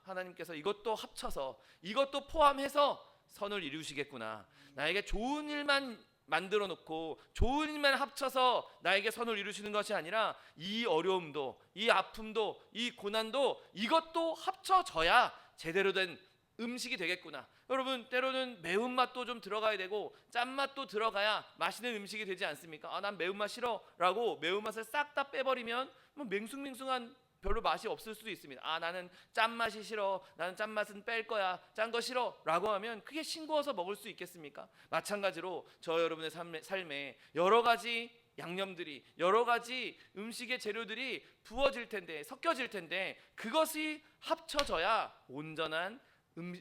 하나님께서 이것도 합쳐서, 이것도 포함해서 선을 이루시겠구나. 나에게 좋은 일만 만들어 놓고 좋은 일만 합쳐서 나에게 선을 이루시는 것이 아니라, 이 어려움도, 이 아픔도, 이 고난도 이것도 합쳐져야 제대로 된 음식이 되겠구나. 여러분, 때로는 매운맛도 좀 들어가야 되고 짠맛도 들어가야 맛있는 음식이 되지 않습니까? 난 매운맛 싫어 라고 매운맛을 싹 다 빼버리면 맹숭맹숭한 별로 맛이 없을 수도 있습니다. 나는 짠맛이 싫어, 나는 짠맛은 뺄 거야, 짠 거 싫어 라고 하면 그게 싱거워서 먹을 수 있겠습니까? 마찬가지로 저 여러분의 삶에 여러 가지 양념들이, 여러 가지 음식의 재료들이 부어질 텐데, 섞여질 텐데, 그것이 합쳐져야 온전한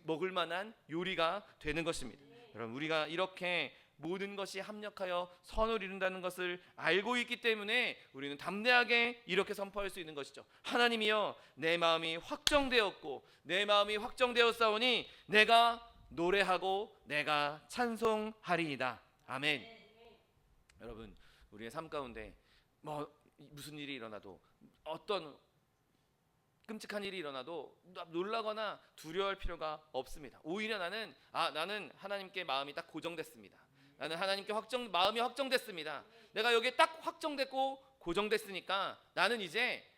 먹을 만한 요리가 되는 것입니다. 여러분, 우리가 이렇게 모든 것이 합력하여 선을 이룬다는 것을 알고 있기 때문에 우리는 담대하게 이렇게 선포할 수 있는 것이죠. 하나님이여, 내 마음이 확정되었고 내 마음이 확정되었사오니 내가 노래하고 내가 찬송하리이다. 아멘. 여러분, 우리의 삶 가운데 무슨 일이 일어나도, 어떤 끔찍한 일이 일어나도 놀라거나 두려워할 필요가 없습니다. 오히려 나는 하나님께 마음이 딱 고정됐습니다. 나는 하나님께 마음이 확정됐습니다. 내가 여기에 딱 확정됐고 고정됐으니까 나는 이제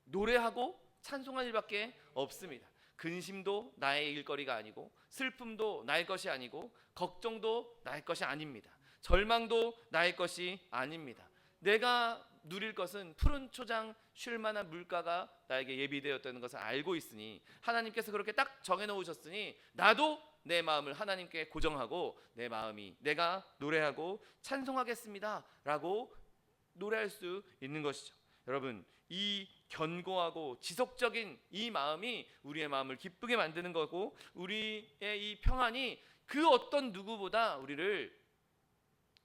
노래하고 찬송할 일밖에 없습니다. 근심도 나의 일거리가 아니고, 슬픔도 나의 것이 아니고, 걱정도 나의 것이 아닙니다. 절망도 나의 것이 아닙니다. 내가 누릴 것은 푸른 초장 쉴 만한 물가가 나에게 예비되었다는 것을 알고 있으니, 하나님께서 그렇게 딱 정해놓으셨으니 나도 내 마음을 하나님께 고정하고 내가 노래하고 찬송하겠습니다 라고 노래할 수 있는 것이죠. 여러분, 이 견고하고 지속적인 이 마음이 우리의 마음을 기쁘게 만드는 거고, 우리의 이 평안이 그 어떤 누구보다 우리를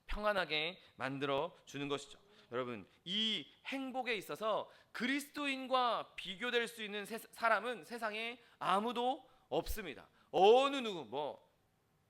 평안하게 만들어 주는 것이죠. 여러분, 이 행복에 있어서 그리스도인과 비교될 수 있는 사람은 세상에 아무도 없습니다. 어느 누구,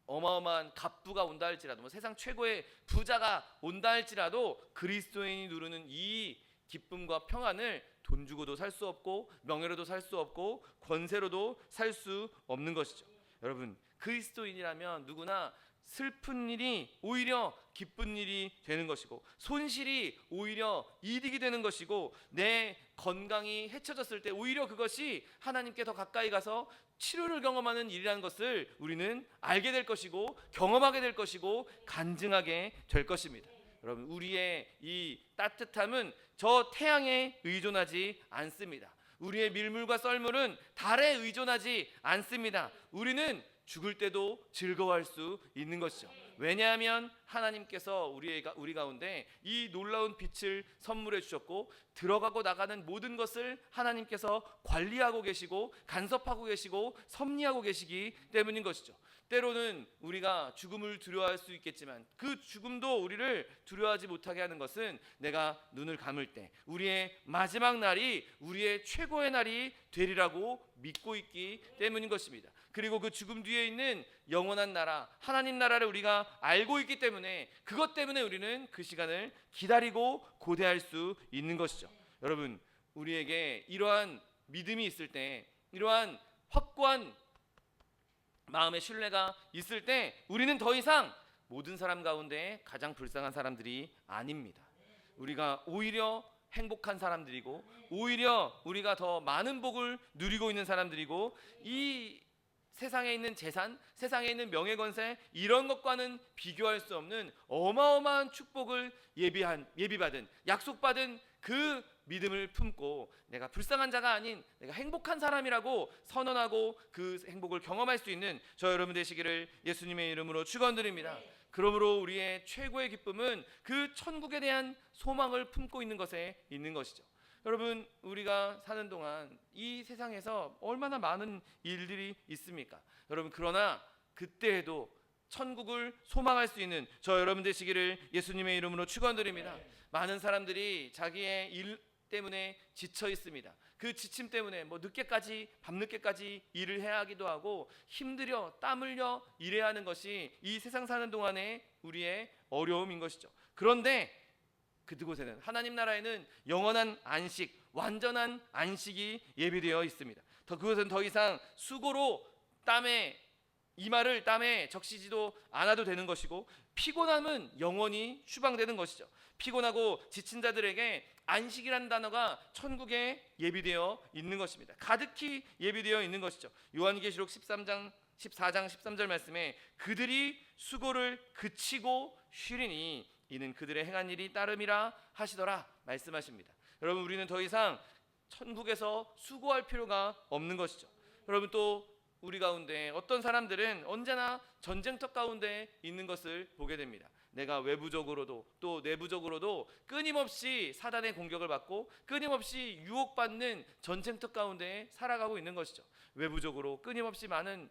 어마어마한 갑부가 온다 할지라도, 세상 최고의 부자가 온다 할지라도 그리스도인이 누르는 이 기쁨과 평안을 돈 주고도 살 수 없고, 명예로도 살 수 없고, 권세로도 살 수 없는 것이죠. 여러분, 그리스도인이라면 누구나 슬픈 일이 오히려 기쁜 일이 되는 것이고, 손실이 오히려 이득이 되는 것이고, 내 건강이 해쳐졌을 때 오히려 그것이 하나님께 더 가까이 가서 치료를 경험하는 일이라는 것을 우리는 알게 될 것이고, 경험하게 될 것이고, 간증하게 될 것입니다. 여러분, 우리의 이 따뜻함은 저 태양에 의존하지 않습니다. 우리의 밀물과 썰물은 달에 의존하지 않습니다. 우리는 죽을 때도 즐거워할 수 있는 것이죠. 왜냐하면 하나님께서 우리 가운데 이 놀라운 빛을 선물해 주셨고, 들어가고 나가는 모든 것을 하나님께서 관리하고 계시고, 간섭하고 계시고, 섭리하고 계시기 때문인 것이죠. 때로는 우리가 죽음을 두려워할 수 있겠지만, 그 죽음도 우리를 두려워하지 못하게 하는 것은 내가 눈을 감을 때 우리의 마지막 날이 우리의 최고의 날이 되리라고 믿고 있기 때문인 것입니다. 그리고 그 죽음 뒤에 있는 영원한 나라, 하나님 나라를 우리가 알고 있기 때문에, 그것 때문에 우리는 그 시간을 기다리고 고대할 수 있는 것이죠. 여러분, 우리에게 이러한 믿음이 있을 때, 이러한 확고한 마음의 신뢰가 있을 때, 우리는 더 이상 모든 사람 가운데 가장 불쌍한 사람들이 아닙니다. 우리가 오히려 행복한 사람들이고, 오히려 우리가 더 많은 복을 누리고 있는 사람들이고, 이 세상에 있는 재산, 세상에 있는 명예권세, 이런 것과는 비교할 수 없는 어마어마한 축복을 예비받은, 약속받은 그 믿음을 품고, 내가 불쌍한 자가 아닌 내가 행복한 사람이라고 선언하고 그 행복을 경험할 수 있는 저 여러분 되시기를 예수님의 이름으로 축원드립니다. 그러므로 우리의 최고의 기쁨은 그 천국에 대한 소망을 품고 있는 것에 있는 것이죠. 여러분, 우리가 사는 동안 이 세상에서 얼마나 많은 일들이 있습니까? 여러분, 그러나 그때에도 천국을 소망할 수 있는 저 여러분 되시기를 예수님의 이름으로 축원드립니다. 많은 사람들이 자기의 일 때문에 지쳐 있습니다. 그 지침 때문에 밤늦게까지 일을 해야 하기도 하고, 힘들여 땀 흘려 일해야 하는 것이 이 세상 사는 동안의 우리의 어려움인 것이죠. 그런데 그곳에는, 하나님 나라에는 영원한 안식, 완전한 안식이 예비되어 있습니다. 그것은 더 이상 수고로 이마를 땀에 적시지도 않아도 되는 것이고, 피곤함은 영원히 추방되는 것이죠. 피곤하고 지친 자들에게 안식이라는 단어가 천국에 예비되어 있는 것입니다. 가득히 예비되어 있는 것이죠. 요한계시록 14장 13절 말씀에 그들이 수고를 그치고 쉬리니 이는 그들의 행한 일이 따름이라 하시더라 말씀하십니다. 여러분, 우리는 더 이상 천국에서 수고할 필요가 없는 것이죠. 여러분, 또 우리 가운데 어떤 사람들은 언제나 전쟁터 가운데 있는 것을 보게 됩니다. 내가 외부적으로도 또 내부적으로도 끊임없이 사단의 공격을 받고 끊임없이 유혹받는 전쟁터 가운데 살아가고 있는 것이죠. 외부적으로 끊임없이 많은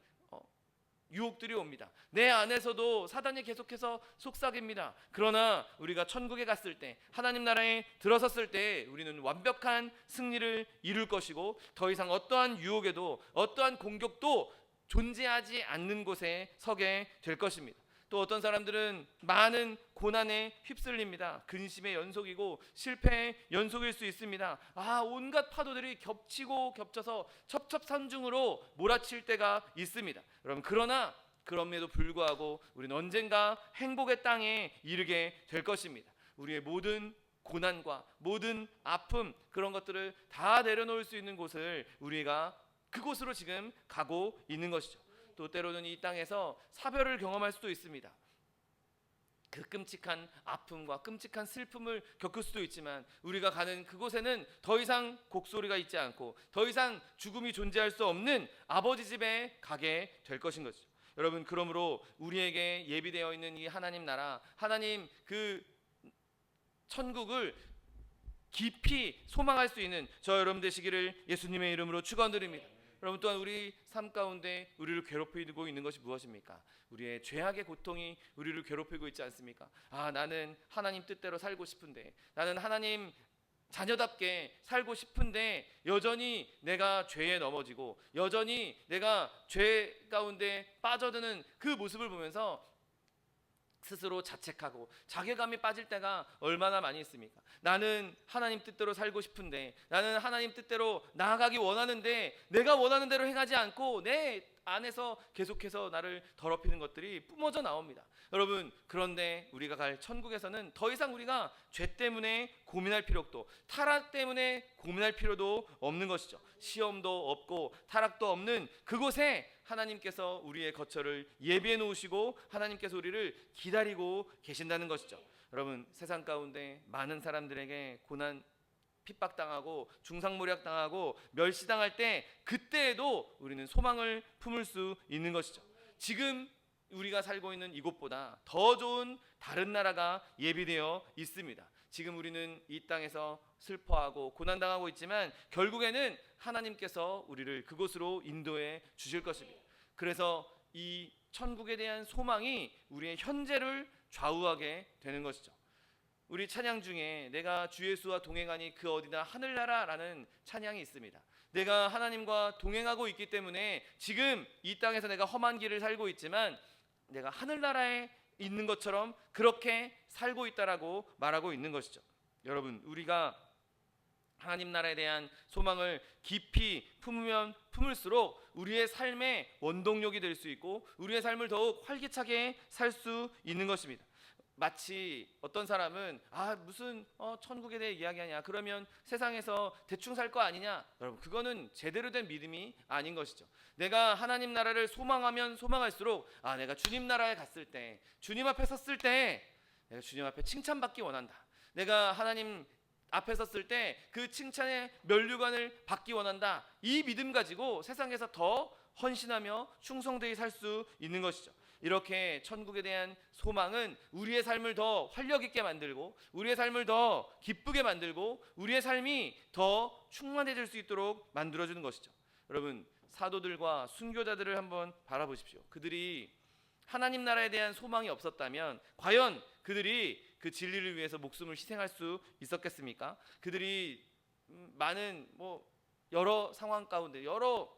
유혹들이 옵니다. 내 안에서도 사단이 계속해서 속삭입니다. 그러나 우리가 천국에 갔을 때, 하나님 나라에 들어섰을 때 우리는 완벽한 승리를 이룰 것이고 더 이상 어떠한 유혹에도 어떠한 공격도 존재하지 않는 곳에 서게 될 것입니다. 또 어떤 사람들은 많은 고난에 휩쓸립니다. 근심의 연속이고 실패의 연속일 수 있습니다. 온갖 파도들이 겹치고 겹쳐서 첩첩산중으로 몰아칠 때가 있습니다. 여러분, 그러나 그럼에도 불구하고 우리는 언젠가 행복의 땅에 이르게 될 것입니다. 우리의 모든 고난과 모든 아픔, 그런 것들을 다 내려놓을 수 있는 곳을 우리가 그곳으로 지금 가고 있는 것이죠. 또 때로는 이 땅에서 사별을 경험할 수도 있습니다. 그 끔찍한 아픔과 끔찍한 슬픔을 겪을 수도 있지만 우리가 가는 그곳에는 더 이상 곡소리가 있지 않고 더 이상 죽음이 존재할 수 없는 아버지 집에 가게 될 것인 거죠. 여러분, 그러므로 우리에게 예비되어 있는 이 하나님 나라, 하나님 그 천국을 깊이 소망할 수 있는 저 여러분 되시기를 예수님의 이름으로 축원드립니다. 여러분, 또한 우리 삶 가운데 우리를 괴롭히고 있는 것이 무엇입니까? 우리의 죄악의 고통이 우리를 괴롭히고 있지 않습니까? 나는 하나님 뜻대로 살고 싶은데, 나는 하나님 자녀답게 살고 싶은데 여전히 내가 죄에 넘어지고 여전히 내가 죄 가운데 빠져드는 그 모습을 보면서 스스로 자책하고 자괴감이 빠질 때가 얼마나 많이 있습니까? 나는 하나님 뜻대로 살고 싶은데, 나는 하나님 뜻대로 나아가기 원하는데 내가 원하는 대로 행하지 않고 내 안에서 계속해서 나를 더럽히는 것들이 뿜어져 나옵니다. 여러분, 그런데 우리가 갈 천국에서는 더 이상 우리가 죄 때문에 고민할 필요도, 타락 때문에 고민할 필요도 없는 것이죠. 시험도 없고 타락도 없는 그곳에 하나님께서 우리의 거처를 예비해 놓으시고 하나님께서 우리를 기다리고 계신다는 것이죠. 여러분, 세상 가운데 많은 사람들에게 고난, 핍박당하고 중상모략당하고 멸시당할 때 그때에도 우리는 소망을 품을 수 있는 것이죠. 지금 우리가 살고 있는 이곳보다 더 좋은 다른 나라가 예비되어 있습니다. 지금 우리는 이 땅에서 슬퍼하고 고난당하고 있지만 결국에는 하나님께서 우리를 그곳으로 인도해 주실 것입니다. 그래서 이 천국에 대한 소망이 우리의 현재를 좌우하게 되는 것이죠. 우리 찬양 중에 내가 주 예수와 동행하니 그 어디나 하늘나라라는 찬양이 있습니다. 내가 하나님과 동행하고 있기 때문에 지금 이 땅에서 내가 험한 길을 살고 있지만 내가 하늘나라에 있는 것처럼 그렇게 살고 있다라고 말하고 있는 것이죠. 여러분, 우리가 하나님 나라에 대한 소망을 깊이 품으면 품을수록 우리의 삶의 원동력이 될 수 있고 우리의 삶을 더욱 활기차게 살 수 있는 것입니다. 마치 어떤 사람은 무슨 천국에 대해 이야기하냐, 그러면 세상에서 대충 살 거 아니냐. 여러분, 그거는 제대로 된 믿음이 아닌 것이죠. 내가 하나님 나라를 소망하면 소망할수록 내가 주님 나라에 갔을 때, 주님 앞에 섰을 때 내가 주님 앞에 칭찬받기 원한다. 내가 하나님 앞에 섰을 때 그 칭찬의 면류관을 받기 원한다. 이 믿음 가지고 세상에서 더 헌신하며 충성되이 살 수 있는 것이죠. 이렇게 천국에 대한 소망은 우리의 삶을 더 활력 있게 만들고 우리의 삶을 더 기쁘게 만들고 우리의 삶이 더 충만해질 수 있도록 만들어주는 것이죠. 여러분, 사도들과 순교자들을 한번 바라보십시오. 그들이 하나님 나라에 대한 소망이 없었다면 과연 그들이 그 진리를 위해서 목숨을 희생할 수 있었겠습니까? 그들이 많은 여러 상황 가운데 여러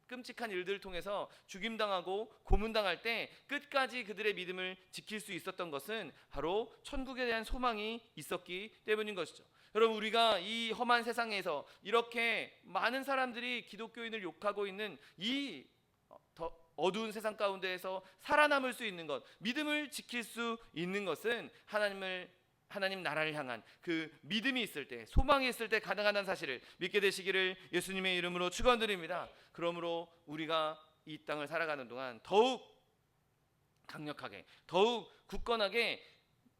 끔찍한 일들을 통해서 죽임당하고 고문당할 때 끝까지 그들의 믿음을 지킬 수 있었던 것은 바로 천국에 대한 소망이 있었기 때문인 것이죠. 여러분, 우리가 이 험한 세상에서 이렇게 많은 사람들이 기독교인을 욕하고 있는 이 어두운 세상 가운데에서 살아남을 수 있는 것, 믿음을 지킬 수 있는 것은 하나님 나라를 향한 그 믿음이 있을 때, 소망이 있을 때 가능하다는 사실을 믿게 되시기를 예수님의 이름으로 축원드립니다. 그러므로 우리가 이 땅을 살아가는 동안 더욱 강력하게, 더욱 굳건하게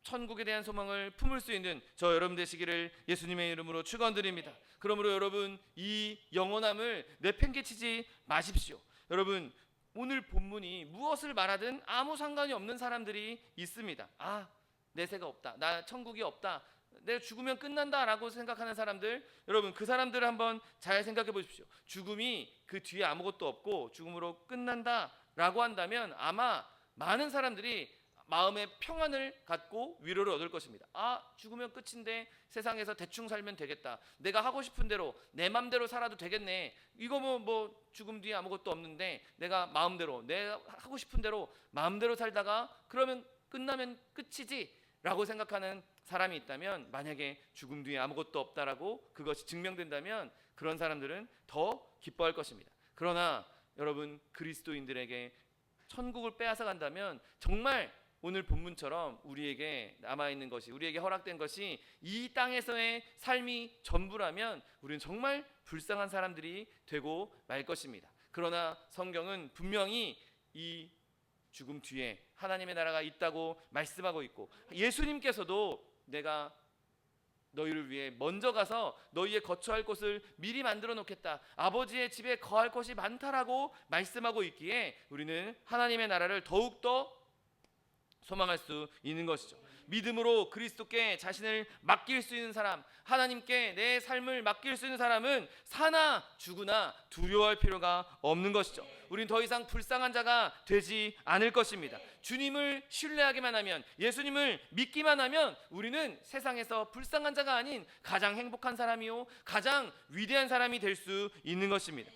천국에 대한 소망을 품을 수 있는 저 여러분 되시기를 예수님의 이름으로 축원드립니다. 그러므로 여러분, 이 영원함을 내팽개치지 마십시오. 여러분, 오늘 본문이 무엇을 말하든 아무 상관이 없는 사람들이 있습니다. 내세가 없다, 나 천국이 없다, 내가 죽으면 끝난다라고 생각하는 사람들, 여러분, 그 사람들을 한번 잘 생각해 보십시오. 죽음이 그 뒤에 아무것도 없고 죽음으로 끝난다, 라고 한다면 아마 많은 사람들이 마음의 평안을 갖고 위로를 얻을 것입니다. 아, 죽으면 끝인데 세상에서 대충 살면 되겠다. 내가 하고 싶은 대로 내 맘대로 살아도 되겠네. 이거 뭐 죽음 뒤에 아무것도 없는데 내가 마음대로 내가 하고 싶은 대로 마음대로 살다가 그러면 끝나면 끝이지 라고 생각하는 사람이 있다면, 만약에 죽음 뒤에 아무것도 없다라고 그것이 증명된다면 그런 사람들은 더 기뻐할 것입니다. 그러나 여러분, 그리스도인들에게 천국을 빼앗아 간다면 정말 오늘 본문처럼 우리에게 남아있는 것이, 우리에게 허락된 것이 이 땅에서의 삶이 전부라면 우리는 정말 불쌍한 사람들이 되고 말 것입니다. 그러나 성경은 분명히 이 죽음 뒤에 하나님의 나라가 있다고 말씀하고 있고, 예수님께서도 내가 너희를 위해 먼저 가서 너희의 거처할 곳을 미리 만들어 놓겠다, 아버지의 집에 거할 것이 많다라고 말씀하고 있기에 우리는 하나님의 나라를 더욱더 소망할 수 있는 것이죠. 믿음으로 그리스도께 자신을 맡길 수 있는 사람, 하나님께 내 삶을 맡길 수 있는 사람은 사나 죽으나 두려워할 필요가 없는 것이죠. 우린 더 이상 불쌍한 자가 되지 않을 것입니다. 주님을 신뢰하기만 하면, 예수님을 믿기만 하면 우리는 세상에서 불쌍한 자가 아닌 가장 행복한 사람이요 가장 위대한 사람이 될 수 있는 것입니다.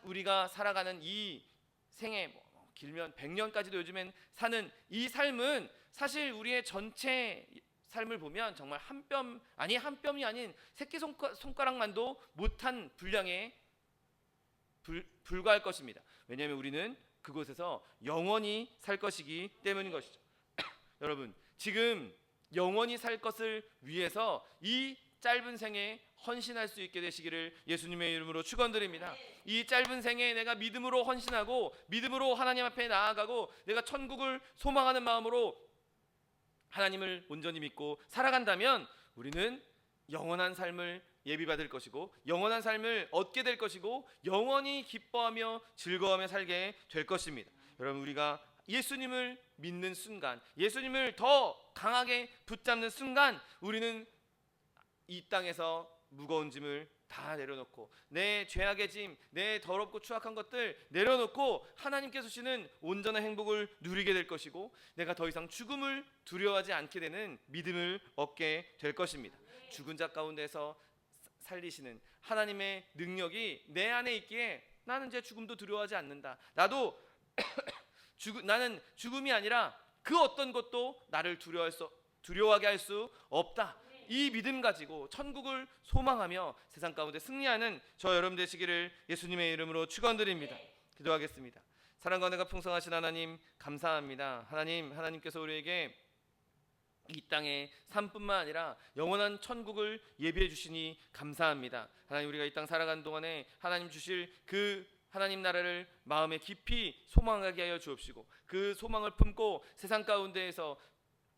우리가 살아가는 이 생애, 길면 100년까지도 요즘엔 사는 이 삶은 사실 우리의 전체 삶을 보면 정말 한 뼘이 아닌 새끼손가락만도 못한 분량에 불과할 것입니다. 왜냐하면 우리는 그곳에서 영원히 살 것이기 때문인 것이죠. 여러분, 지금 영원히 살 것을 위해서 이 짧은 생에 헌신할 수 있게 되시기를 예수님의 이름으로 축원드립니다. 이 짧은 생에 내가 믿음으로 헌신하고 믿음으로 하나님 앞에 나아가고 내가 천국을 소망하는 마음으로 하나님을 온전히 믿고 살아간다면 우리는 영원한 삶을 예비받을 것이고 영원한 삶을 얻게 될 것이고 영원히 기뻐하며 즐거워하며 살게 될 것입니다. 여러분, 우리가 예수님을 믿는 순간, 예수님을 더 강하게 붙잡는 순간 우리는 이 땅에서 무거운 짐을 다 내려놓고 내 죄악의 짐, 내 더럽고 추악한 것들 내려놓고 하나님께서 주시는 온전한 행복을 누리게 될 것이고 내가 더 이상 죽음을 두려워하지 않게 되는 믿음을 얻게 될 것입니다. 죽은 자 가운데서 살리시는 하나님의 능력이 내 안에 있기에 나는 이제 죽음도 두려워하지 않는다. 나도 나는 죽음이 아니라 그 어떤 것도 나를 두려워하게 할 수 없다. 이 믿음 가지고 천국을 소망하며 세상 가운데 승리하는 저 여러분 되시기를 예수님의 이름으로 축원드립니다. 기도하겠습니다. 사랑과 은혜가 풍성하신 하나님, 감사합니다. 하나님께서 우리에게 이 땅의 삶뿐만 아니라 영원한 천국을 예비해 주시니 감사합니다. 하나님, 우리가 이 땅 살아가는 동안에 하나님 주실 그 하나님 나라를 마음에 깊이 소망하게 하여 주옵시고 그 소망을 품고 세상 가운데에서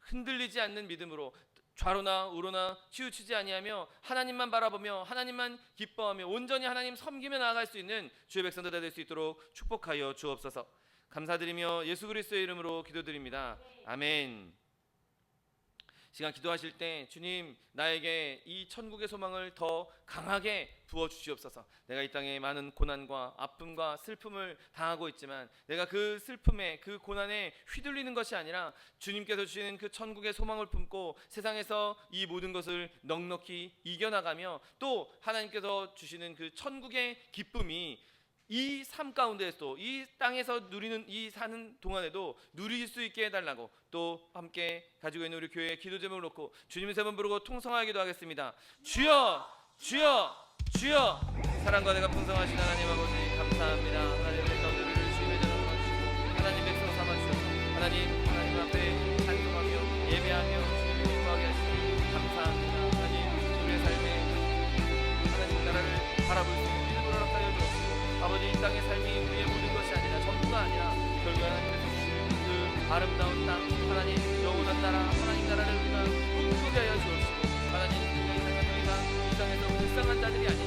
흔들리지 않는 믿음으로 좌로나 우로나 치우치지 아니하며 하나님만 바라보며 하나님만 기뻐하며 온전히 하나님 섬기며 나아갈 수 있는 주의 백성들 될 수 있도록 축복하여 주옵소서. 감사드리며 예수 그리스도의 이름으로 기도드립니다. 아멘. 시간 기도하실 때 주님, 나에게 이 천국의 소망을 더 강하게 부어주시옵소서. 내가 이 땅에 많은 고난과 아픔과 슬픔을 당하고 있지만 내가 그 슬픔에 그 고난에 휘둘리는 것이 아니라 주님께서 주시는 그 천국의 소망을 품고 세상에서 이 모든 것을 넉넉히 이겨나가며 또 하나님께서 주시는 그 천국의 기쁨이 이 삶 가운데서도 이 땅에서 누리는 이 사는 동안에도 누릴 수 있게 해달라고 또 함께 가지고 있는 우리 교회의 기도 제목을 놓고 주님 세 번 부르고 통성하게 기도하겠습니다. 주여 주여 주여. 사랑과 내가 풍성하신 하나님 아버지 감사합니다. 하나님 백성들을 주님의 자녀로 삼으시고 하나님 백성 삼아주셔서 하나님 앞에 찬송하며 예배하며 주님을 기뻐하게 하시니 감사합니다. 하나님, 우리의 삶에 하나님 나라를 바라볼 수 있는 믿음으로 허락하여 주옵시고 아버지, 이 땅의 삶이 우리의 모든 것이 아니라 전부가 아니라 결국 하나님께서 주시는 그 아름다운 땅, 하나님 영원한 나라, 하나님 나라를 우리가 꿈꾸게 하여 주옵시고 하나님, 이 땅에서 불쌍한 자들이 아닌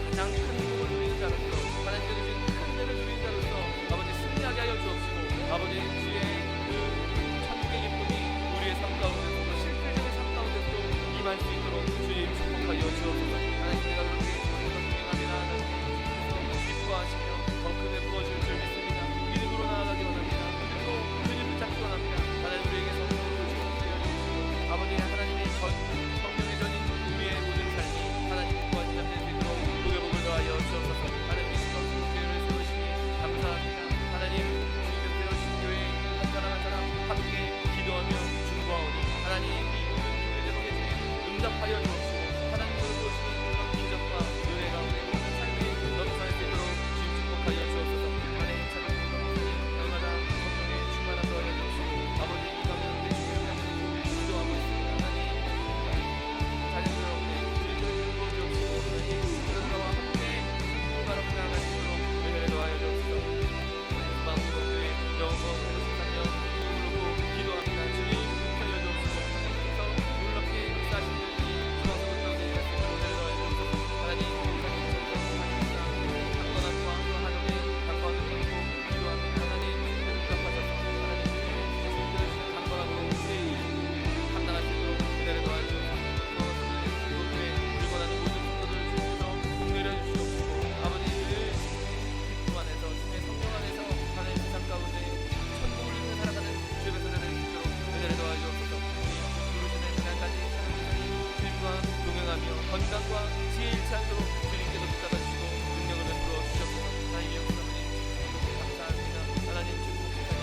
가장 큰 행복을 누리는 자로서 하나님께서 주신 큰 은혜를 누리는 자로서 아버지 승리하게 하여 주옵시고 아버지, 주의 그 천국의 기쁨이 우리의 삶 가운데서도 실질적인 삶 가운데서도 임할 수 있도록 주님 축복하여 주옵소서. 하나님, 우리가 그렇게 하시며 더 큰에 부어줄 줄 믿습니다. 믿음으로 나아가기 원합니다. 건강과 지혜 잃지 않도록 주님께서 붙잡아 주시고 능력을 베풀어 주셨소서. 하나님의 역사님 감사합니다. 하나님 축복하니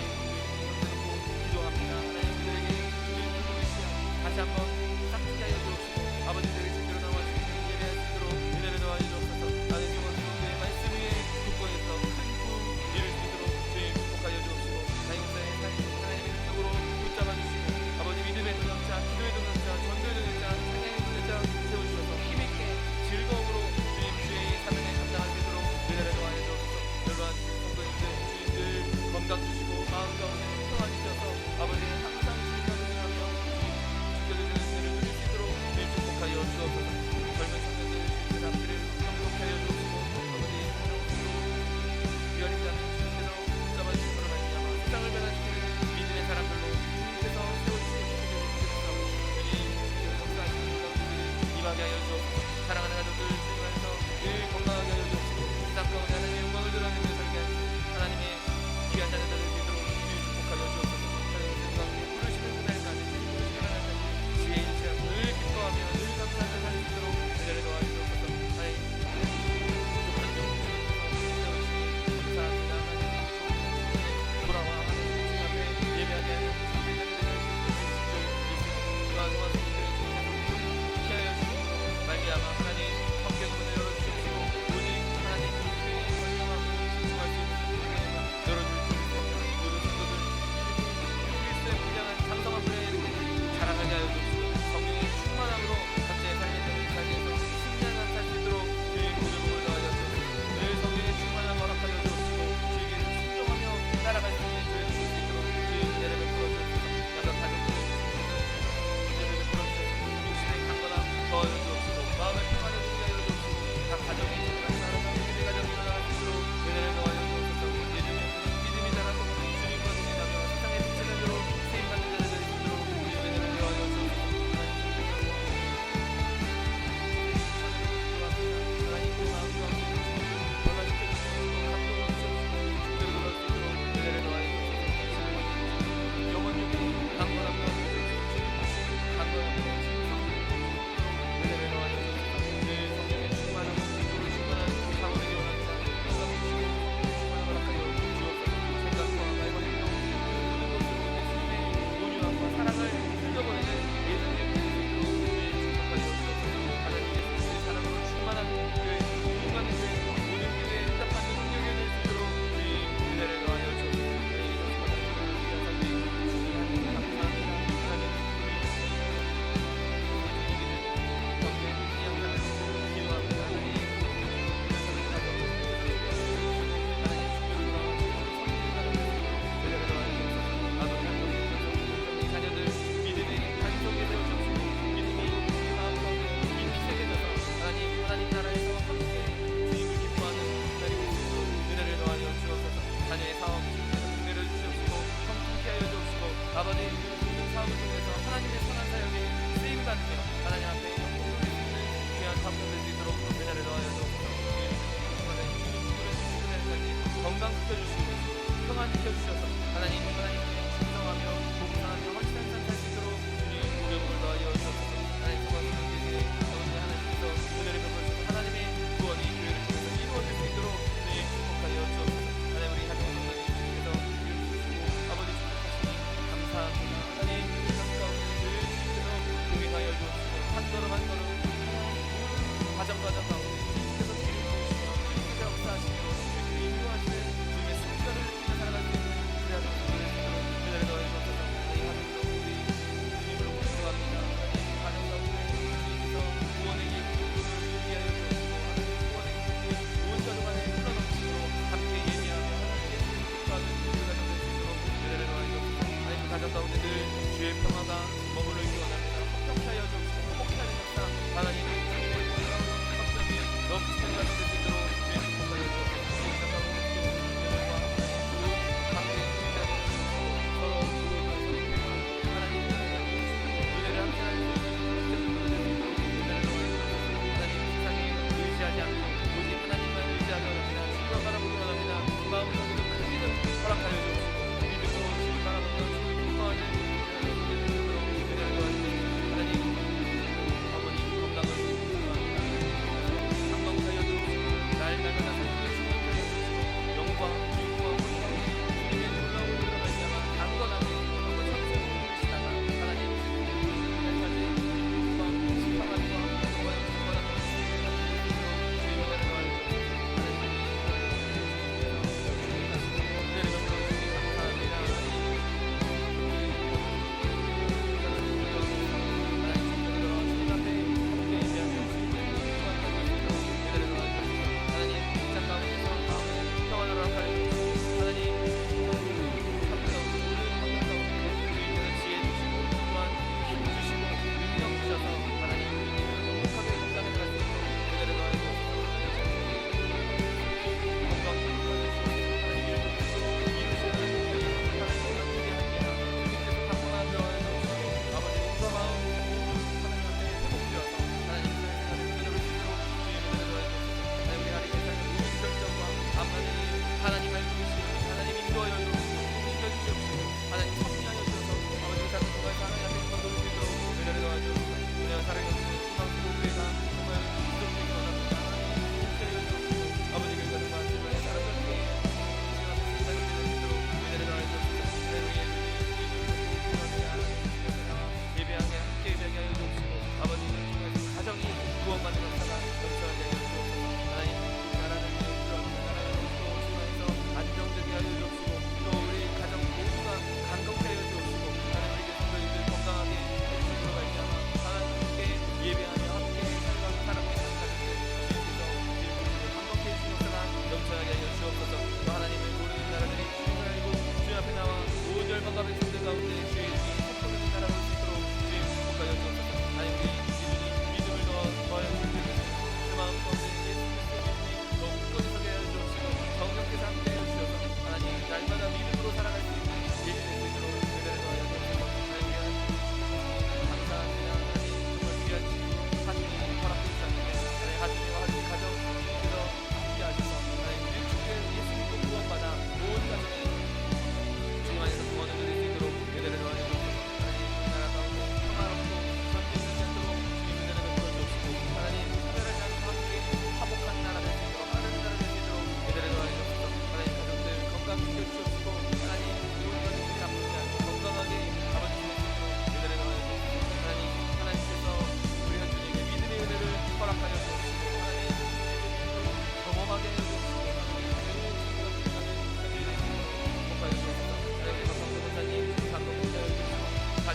손들고 기도합니다. 하나님 그들에게 주님 부르시오 다시 한번 싹트게 하여 주옵시고 아버지들의 제대로 나와 주님 예배할 수 있도록 은혜를 더하여 주옵소서. 나는 영원 주님의 말씀 위에 굳건해서 큰꿈 이룰 수 있도록 주님 축복하여 주옵시고 자영사의 삶 하나님의 능력으로 붙잡아 주시고 아버지 믿음의 동역자 기도의 동역자 전도의 동역자 찬양의 동역자 세워주셔서 힘있게 즐거움으로 주님 주의 사명에 감당할 수 있도록 은혜를 더하여 주옵소서. 여러분 성도님들 주님들 건강 주시고 마음 가운데 평안 주셔서 아버지 항상 주님과 동행하며 주님 지켜주시는 은혜를 누릴 수 있도록 주님 축복하여 주옵소서. 젊은 청년들 주님의 앞길을 경복하여 주옵시고 아버지 위원이지 않는 주님께서 붙잡아 주심으로 말미암아 세상을 변화시키는 믿음의 사람들로 주님께서 세워주시고 주님 역사하시는 가운데들이 임하게 하여 주옵소서. 사랑하는 가족들 주님 안에서 늘 건강하게 하여 주옵시고 세상 가운데 하나님의 영광을 드러내며 살게 하시고 하나님의 귀한 자녀들을 믿도록 주님 축복하여 주옵소서. 하나님의 가운데 부르시는 그날까지 주님 부르시는 그날까지 지혜 잃지 않고 늘 기뻐하며 늘 감사하며 살 수 있도록 은혜를 더하여 주옵소서. 하나님 부족한 점 감사합니다. 하나님 돌아와 하나님 주님 앞에 예배하게 하는 성도님들을 주님께서 피하여 주시고 말미암아 하나님 성경문을 열어주시고 오직 하나님 그리스도의 건강하고 신중할 수 있는 열어줄 수 있습니다. 모든 성도들 그리스도의 분량한 장성한 분야에 이르게 자라가게 하여 주시고 성령의 충만함으로 각자의 삶의 자리에서 승리하는 살수 있도록 주의 구별복을 더하여 주시고 늘 성령의 충만함 허락하여 주시고 주에게 순종하며 따라갈 수 있는 주의 주실 수 있도록 주의 은혜를 베풀어 주옵소서. 여러 가족들을 은혜를 베풀어 주셔서 육신의 강건함 더하여 주옵시고 마음의 평안을 주게 하여 주옵시고 각 가정의 지금까지 나아가는 우리 가정이 일어날 수 있도록 은혜를 더하여 주옵소서. 예전에 믿음이 자라고 주님과 동행하며 세상의 빛을 내도록 세임받는 자들이 될 수 있도록 주의 은혜를 더하여 주옵소서. 하나님 그 마음 가운데 변화시켜 주시고 감동을 주시옵시고 주께로 돌아올 수 있도록 은혜를 더하여 주옵소서. 영원육이 강건함과 강건함과 은혜를 더하여 주옵소서. 늘 성령의 충만함 그리스도로 충만한 사모되기 원합니다. 건강 주시고 충만함을 허락하여 주옵소서. 생각과 말과 행동 모든 것으로 내 주님의 온유함과 사랑을 흘려보내는 예수님의 모습으로 주의 축복하여 주옵소서. 하나님의 주의 사랑으로 충만한 교회 공간의 교회 모든 교회에 응답하는 능력이 될 수 있도록 주의 은혜를 더하여 주옵소서. 자녀들 믿음의 단속에 세워주시고 믿음이 우리 마음 가운데 깊이 새겨져서 하나님 나라에서 함께 주님을 기뻐하는 날이 될 수 있도록 은혜를 더하여 주옵소서. 자녀의 사업 주님께서 은혜를 주시옵시고 성품케 하여 주옵시고 아버지 모든 사업을 통해서 하나님의 선한 사역에 쓰임받으며 하나님 앞에 영광을 돌릴 수 있는 귀한 사업을 될 수 있도록 은혜를 더하여 주옵소서. 건강 지켜주시고 평안 지켜주셔서 하나님 충성하며 봉사하며 확실한 삶 살 수 있도록 주님 고백을 더하여 주옵소서. 하나님 소망스럽게 아버지 하나님께서 은혜를 베풀어주시고 하나님의 구원이 교회를 통해서 이루어질 수 있도록 주님 축복하여 주옵소서. 하나님 우리 가정 성도님 주님께서 이루어주시고 아버지 축복하시니 감사합니다. 하나님 우리 삶 가운데 늘 주님께서 동행하여 주옵시고 한 걸음 한 걸음 과정 가운데 주님께서 길을 보시며 주님께서 역사하시며 인도하시는 주님의 성과를 느끼며 살아갈 수 있는 우리 아들 은혜를 더하여 주옵소서. 이 하늘도 우리 주님으로 기도합니다. 하나님 가정 가운데 주님께서 구원의 기쁨을 위하여 주옵시고 하나님 구원의 기쁨이 온 가족 안에 흘러넘치도록 함께 예비하며 하나님께 기뻐하는 우리 가정 될 수 있도록 은혜를 더하여 주옵소서. 하나님 가정 가운데 늘 주의 평화가 머물러 있기 원합니다. 협력하여 주옵시고 회복하는 역사 하나님의 주님의 놀라운 협력이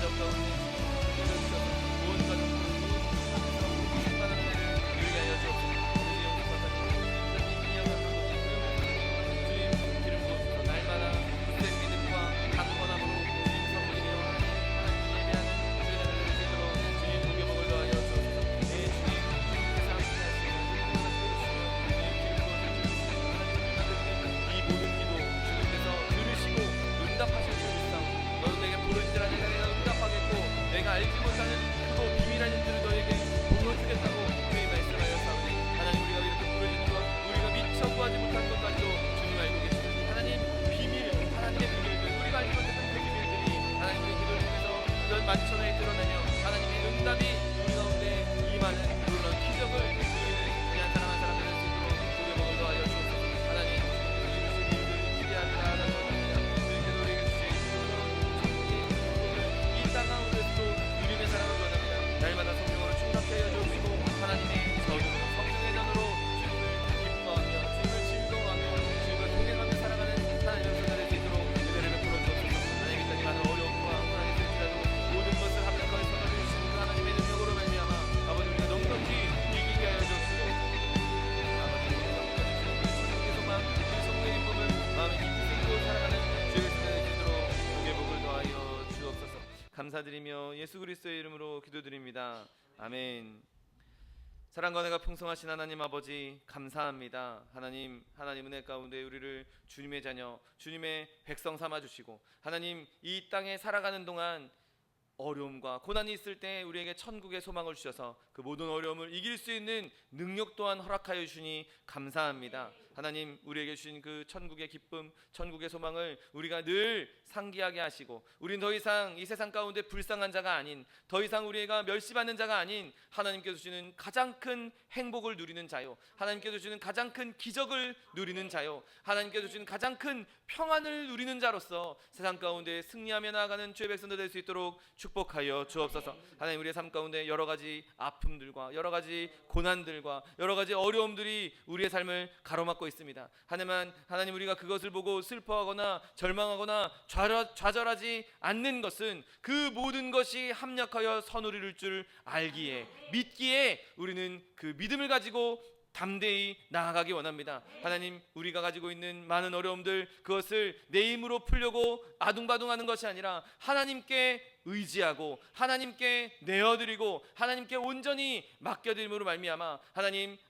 가정 가운데 주셔서 온 가정으로 온 충만한 은혜를 누리게 하여 주옵소서. 주님 기름 부어주셔서 날마다 굳센 믿음과 강건함으로 주님 섬기며 예배하는 주의 자녀들 되도록 주님 복의 복을 더하여 주옵소서. 네 주님 주님께서 함께 하시고 이 모든 기도 주님께서 들으시고 응답하실 줄 믿사오니 너도 내게 부르짖으라 내가 응답하겠고 내가 알지 못하는 크고 비밀한 일들을 너에게 보여주겠다고 주님 말씀하여 사오니 하나님 우리가 이렇게 부르짖는 것 우리가 미처 구하지 못한 것까지도 주님 알고 계시니 하나님 비밀 하나님의 비밀들 우리가 알지 못했던 그 비밀들이 하나님 우리 기도를 통해서 이런 만천하에 드러내며 하나님의 응답이 우리 가운데 임하는 놀라운 기적을 우리는 그냥 사람 한 사람 되는 수 있도록 주의 복을 더하여 주옵소서. 하나님 이루신 일들을 기대하며 나아가옵니다. 주님께서 우리에게 주신 이 땅 가운데서도 누림의 사랑을 원합니다. 날마다 성령으로 충만케 하여 주옵시고 하나님의 저주로 성령의 전으로 주님을 기뻐하며 주님을 즐거워하며 주님을 동행하며 살아가는 하나님의 백성들이 되도록 은혜를 베풀어 주옵소서. 하나님 이 땅에 많은 어려움과 고난이 있을지라도 모든 것을 합력하여 쏟아주시는 그 하나님의 능력으로 말미암아 아버지 우리가 넉넉히 이기게 하여 주옵시고 아버지 우리가 성령의 소망 그 성령의 기쁨을 마음에 깊이 새기고 살아가는 주의 백성들이 되도록 복의 복을 더하여 주옵소서. 감사드리며 예수 그리스도의 이름으로 기도드립니다. 아멘. 사랑과 은혜가 풍성하신 하나님 아버지 감사합니다. 하나님 은혜 가운데 우리를 주님의 자녀 주님의 백성 삼아 주시고 하나님 이 땅에 살아가는 동안 어려움과 고난이 있을 때 우리에게 천국의 소망을 주셔서 그 모든 어려움을 이길 수 있는 능력 또한 허락하여 주시니 감사합니다. 하나님 우리에게 주신 그 천국의 기쁨 천국의 소망을 우리가 늘 상기하게 하시고 우린 더 이상 이 세상 가운데 불쌍한 자가 아닌 더 이상 우리가 멸시받는 자가 아닌 하나님께서 주시는 가장 큰 행복을 누리는 자요 하나님께서 주시는 가장 큰 기적을 누리는 자요 하나님께서 주시는 가장 큰 평안을 누리는 자로서 세상 가운데 승리하며 나아가는 주의 백성들 될 수 있도록 축복하여 주옵소서. 하나님 우리의 삶 가운데 여러 가지 아픔들과 여러 가지 고난들과 여러 가지 어려움들이 우리의 삶을 가로막고 있습니다. 하나님 우리가 그것을 보고 슬퍼하거나 절망하거나 좌절하지 않는 것은 그 모든 것이 합력하여 선을 이룰 줄 알기에 믿기에 우리는 그 믿음을 가지고 담대히 나아가기 원합니다. 하나님 우리가 가지고 있는 많은 어려움들 그것을 내 힘으로 풀려고 아둥바둥하는 것이 아니라 하나님께 의지하고 하나님께 내어드리고 하나님께 온전히 맡겨드림으로 말미암아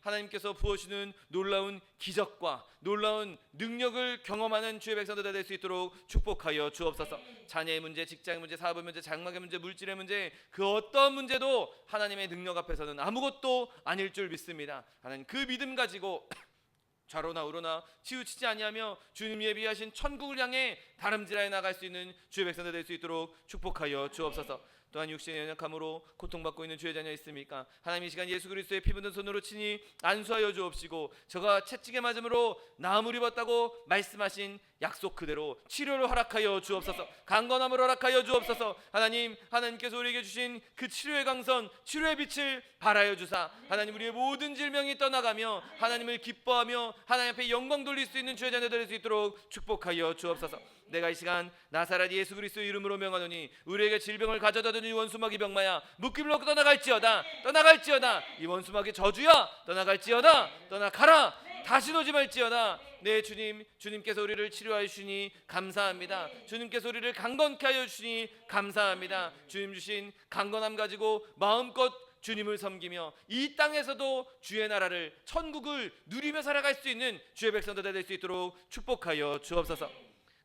하나님께서 부어주시는 놀라운 기적과 놀라운 능력을 경험하는 주의 백성들 될 수 있도록 축복하여 주옵소서. 자녀의 문제, 직장의 문제, 사업의 문제, 장막의 문제, 물질의 문제 그 어떤 문제도 하나님의 능력 앞에서는 아무것도 아닐 줄 믿습니다. 하나님 그 믿음 가지고 좌로나 우로나 치우치지 아니하며 주님 예비하신 천국을 향해 다름질하여 나갈 수 있는 주의 백성들 될 수 있도록 축복하여 주옵소서. 또한 육신의 연약함으로 고통받고 있는 주의 자녀 있습니까? 하나님 이 시간 예수 그리스도의 피 묻은 손으로 친히 안수하여 주옵시고 저가 채찍에 맞음으로 나음을 입었다고 말씀하신 약속 그대로 치료를 허락하여 주옵소서. 강건함을 허락하여 주옵소서. 하나님께서 우리에게 주신 그 치료의 강선 치료의 빛을 발하여 주사 하나님 우리의 모든 질병이 떠나가며 하나님을 기뻐하며 하나님 앞에 영광 돌릴 수 있는 주의 자녀들 될 수 있도록 축복하여 주옵소서. 내가 이 시간 나사렛 예수 그리스도의 이름으로 명하노니 우리에게 질병을 가져다 주는 이 원수마귀 병마야 묶임을 놓고 떠나갈지어다 이 원수마귀 저주야 떠나갈지어다 떠나가라 다시 오지 말지어다. 네 주님께서 우리를 치료하여 주시니 감사합니다. 주님께서 우리를 강건케 하여 주시니 감사합니다. 주님 주신 강건함 가지고 마음껏 주님을 섬기며 이 땅에서도 주의 나라를 천국을 누리며 살아갈 수 있는 주의 백성들 될 수 있도록 축복하여 주옵소서.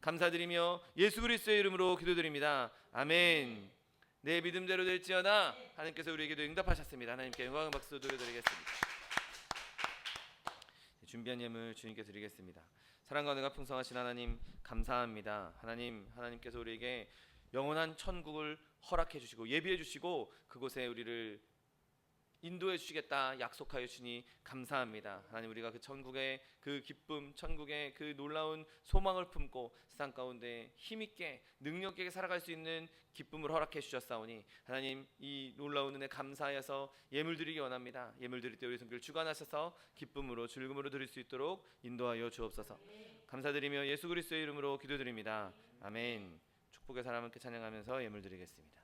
감사드리며 예수 그리스도의 이름으로 기도드립니다. 아멘. 내 믿음대로 될지어다. 하나님께서 우리에게도 응답하셨습니다. 하나님께 영광의 박수 드리겠습니다. 준비한 예물 주님께 드리겠습니다. 사랑과 은혜가 풍성하신 하나님 감사합니다. 하나님께서 우리에게 영원한 천국을 허락해 주시고 예비해 주시고 그곳에 우리를 인도해 주시겠다 약속하여 주시니 감사합니다. 하나님 우리가 그 천국의 그 기쁨 천국의 그 놀라운 소망을 품고 세상 가운데 힘있게 능력 있게 살아갈 수 있는 기쁨을 허락해 주셨사오니 하나님 이 놀라운 은혜 감사하여서 예물 드리기 원합니다. 예물 드릴 때 우리 손길 주관하셔서 기쁨으로 즐거움으로 드릴 수 있도록 인도하여 주옵소서. 감사드리며 예수 그리스도의 이름으로 기도드립니다. 아멘. 축복의 사람 함께 찬양하면서 예물 드리겠습니다.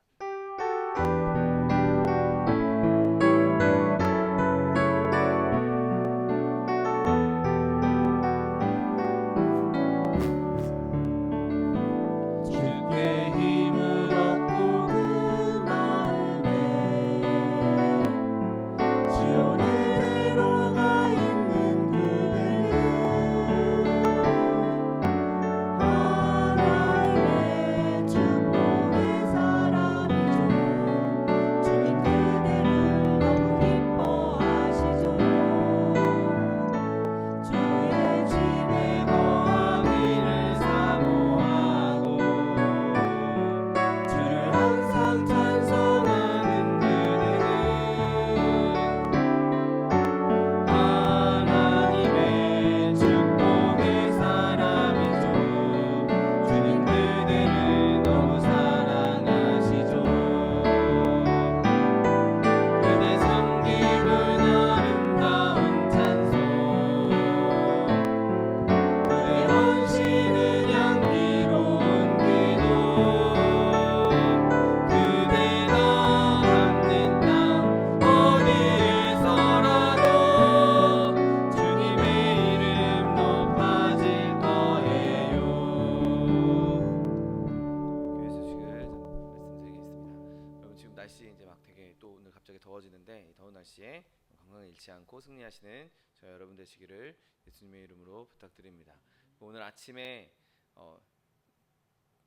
날씨 이제 막 되게 또 오늘 갑자기 더워지는데 이 더운 날씨에 건강을 잃지 않고 승리하시는 저 여러분 되시기를 예수님의 이름으로 부탁드립니다. 오늘 아침에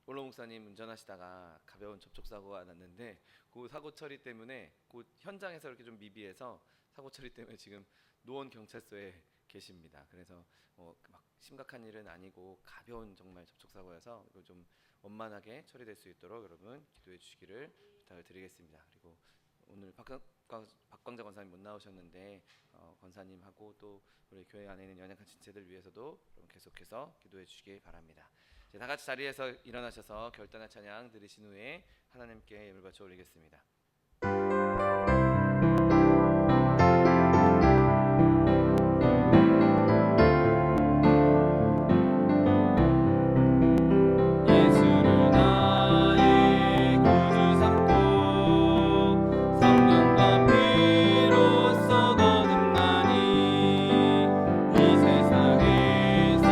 올로 목사님 운전하시다가 가벼운 접촉 사고가 났는데 그 사고 처리 때문에 그 현장에서 이렇게 좀 미비해서 사고 처리 때문에 지금 노원 경찰서에 계십니다. 그래서 막 심각한 일은 아니고 가벼운 정말 접촉 사고여서 이거 좀 원만하게 처리될 수 있도록 여러분 기도해 주시기를 부탁을 드리겠습니다. 그리고 오늘 박광자 권사님 못 나오셨는데 권사님하고 또 우리 교회 안에 있는 연약한 지체들 위해서도 여러분 계속해서 기도해 주시기 바랍니다. 이제 다 같이 자리에서 일어나셔서 결단의 찬양 드리신 후에 하나님께 예물 바쳐 올리겠습니다. 예수를 나의 구주 삼고 성령과 피로써 거듭나니 이 세상에서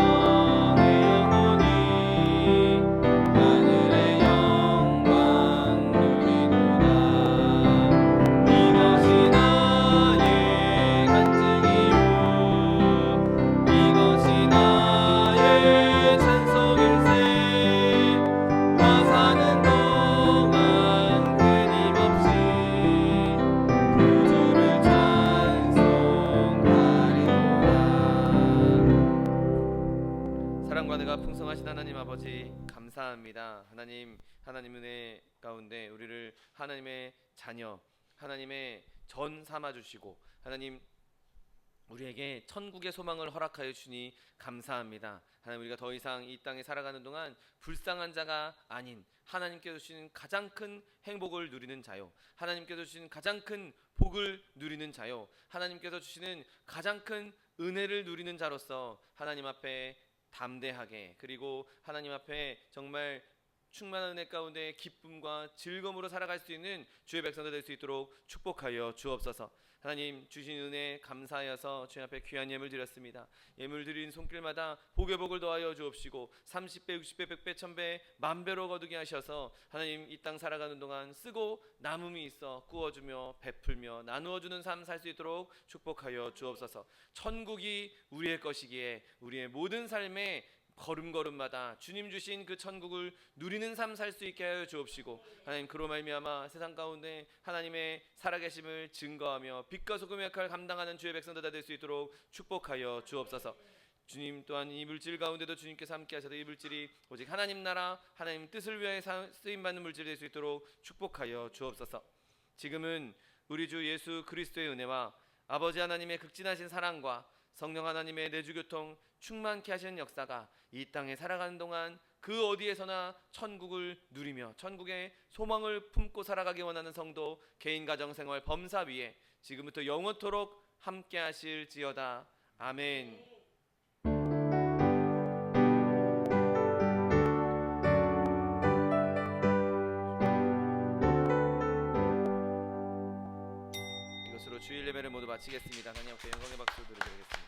내 영혼이 하늘의 영광 누리도다. 이것이 나의 간증이요 이것이 나의 찬송일세. 나 사는 동안 끊임없이 구주를 찬송하리로다. 사랑과 은혜가 풍성하신 하나님 아버지 감사합니다. 하나님 은혜 가운데 우리를 하나님의 자녀 하나님의 전 삼아 주시고 하나님 우리에게 천국의 소망을 허락하여 주니 감사합니다. 하나님 우리가 더 이상 이 땅에 살아가는 동안 불쌍한 자가 아닌 하나님께서 주시는 가장 큰 행복을 누리는 자요 하나님께서 주시는 가장 큰 복을 누리는 자요 하나님께서 주시는 가장 큰 은혜를 누리는 자로서 하나님 앞에 담대하게 그리고 하나님 앞에 정말 충만한 은혜 가운데 기쁨과 즐거움으로 살아갈 수 있는 주의 백성들 될 수 있도록 축복하여 주옵소서. 하나님 주신 은혜 감사하여서 주님 앞에 귀한 예물 드렸습니다. 예물 드린 손길마다 복의 복을 더하여 주옵시고 30배 60배 100배 1000배 만배로 거두게 하셔서 하나님 이 땅 살아가는 동안 쓰고 남음이 있어 구워주며 베풀며 나누어주는 삶 살 수 있도록 축복하여 주옵소서. 천국이 우리의 것이기에 우리의 모든 삶에 걸음걸음마다 주님 주신 그 천국을 누리는 삶 살 수 있게 하여 주옵시고 하나님 그로 말미암아 세상 가운데 하나님의 살아계심을 증거하며 빛과 소금의 역할을 감당하는 주의 백성들 다 될 수 있도록 축복하여 주옵소서. 주님 또한 이 물질 가운데도 주님께서 함께 하셔서 이 물질이 오직 하나님 나라 하나님 뜻을 위하여 쓰임받는 물질이 될 수 있도록 축복하여 주옵소서. 지금은 우리 주 예수 그리스도의 은혜와 아버지 하나님의 극진하신 사랑과 성령 하나님의 내주교통 충만케 하시는 역사가 이 땅에 살아가는 동안 그 어디에서나 천국을 누리며 천국의 소망을 품고 살아가기 원하는 성도 개인 가정 생활 범사 위에 지금부터 영원토록 함께 하실지어다. 아멘. 이것으로 주일 예배를 모두 마치겠습니다. 하나님 앞에 영광의 박수 드리겠습니다.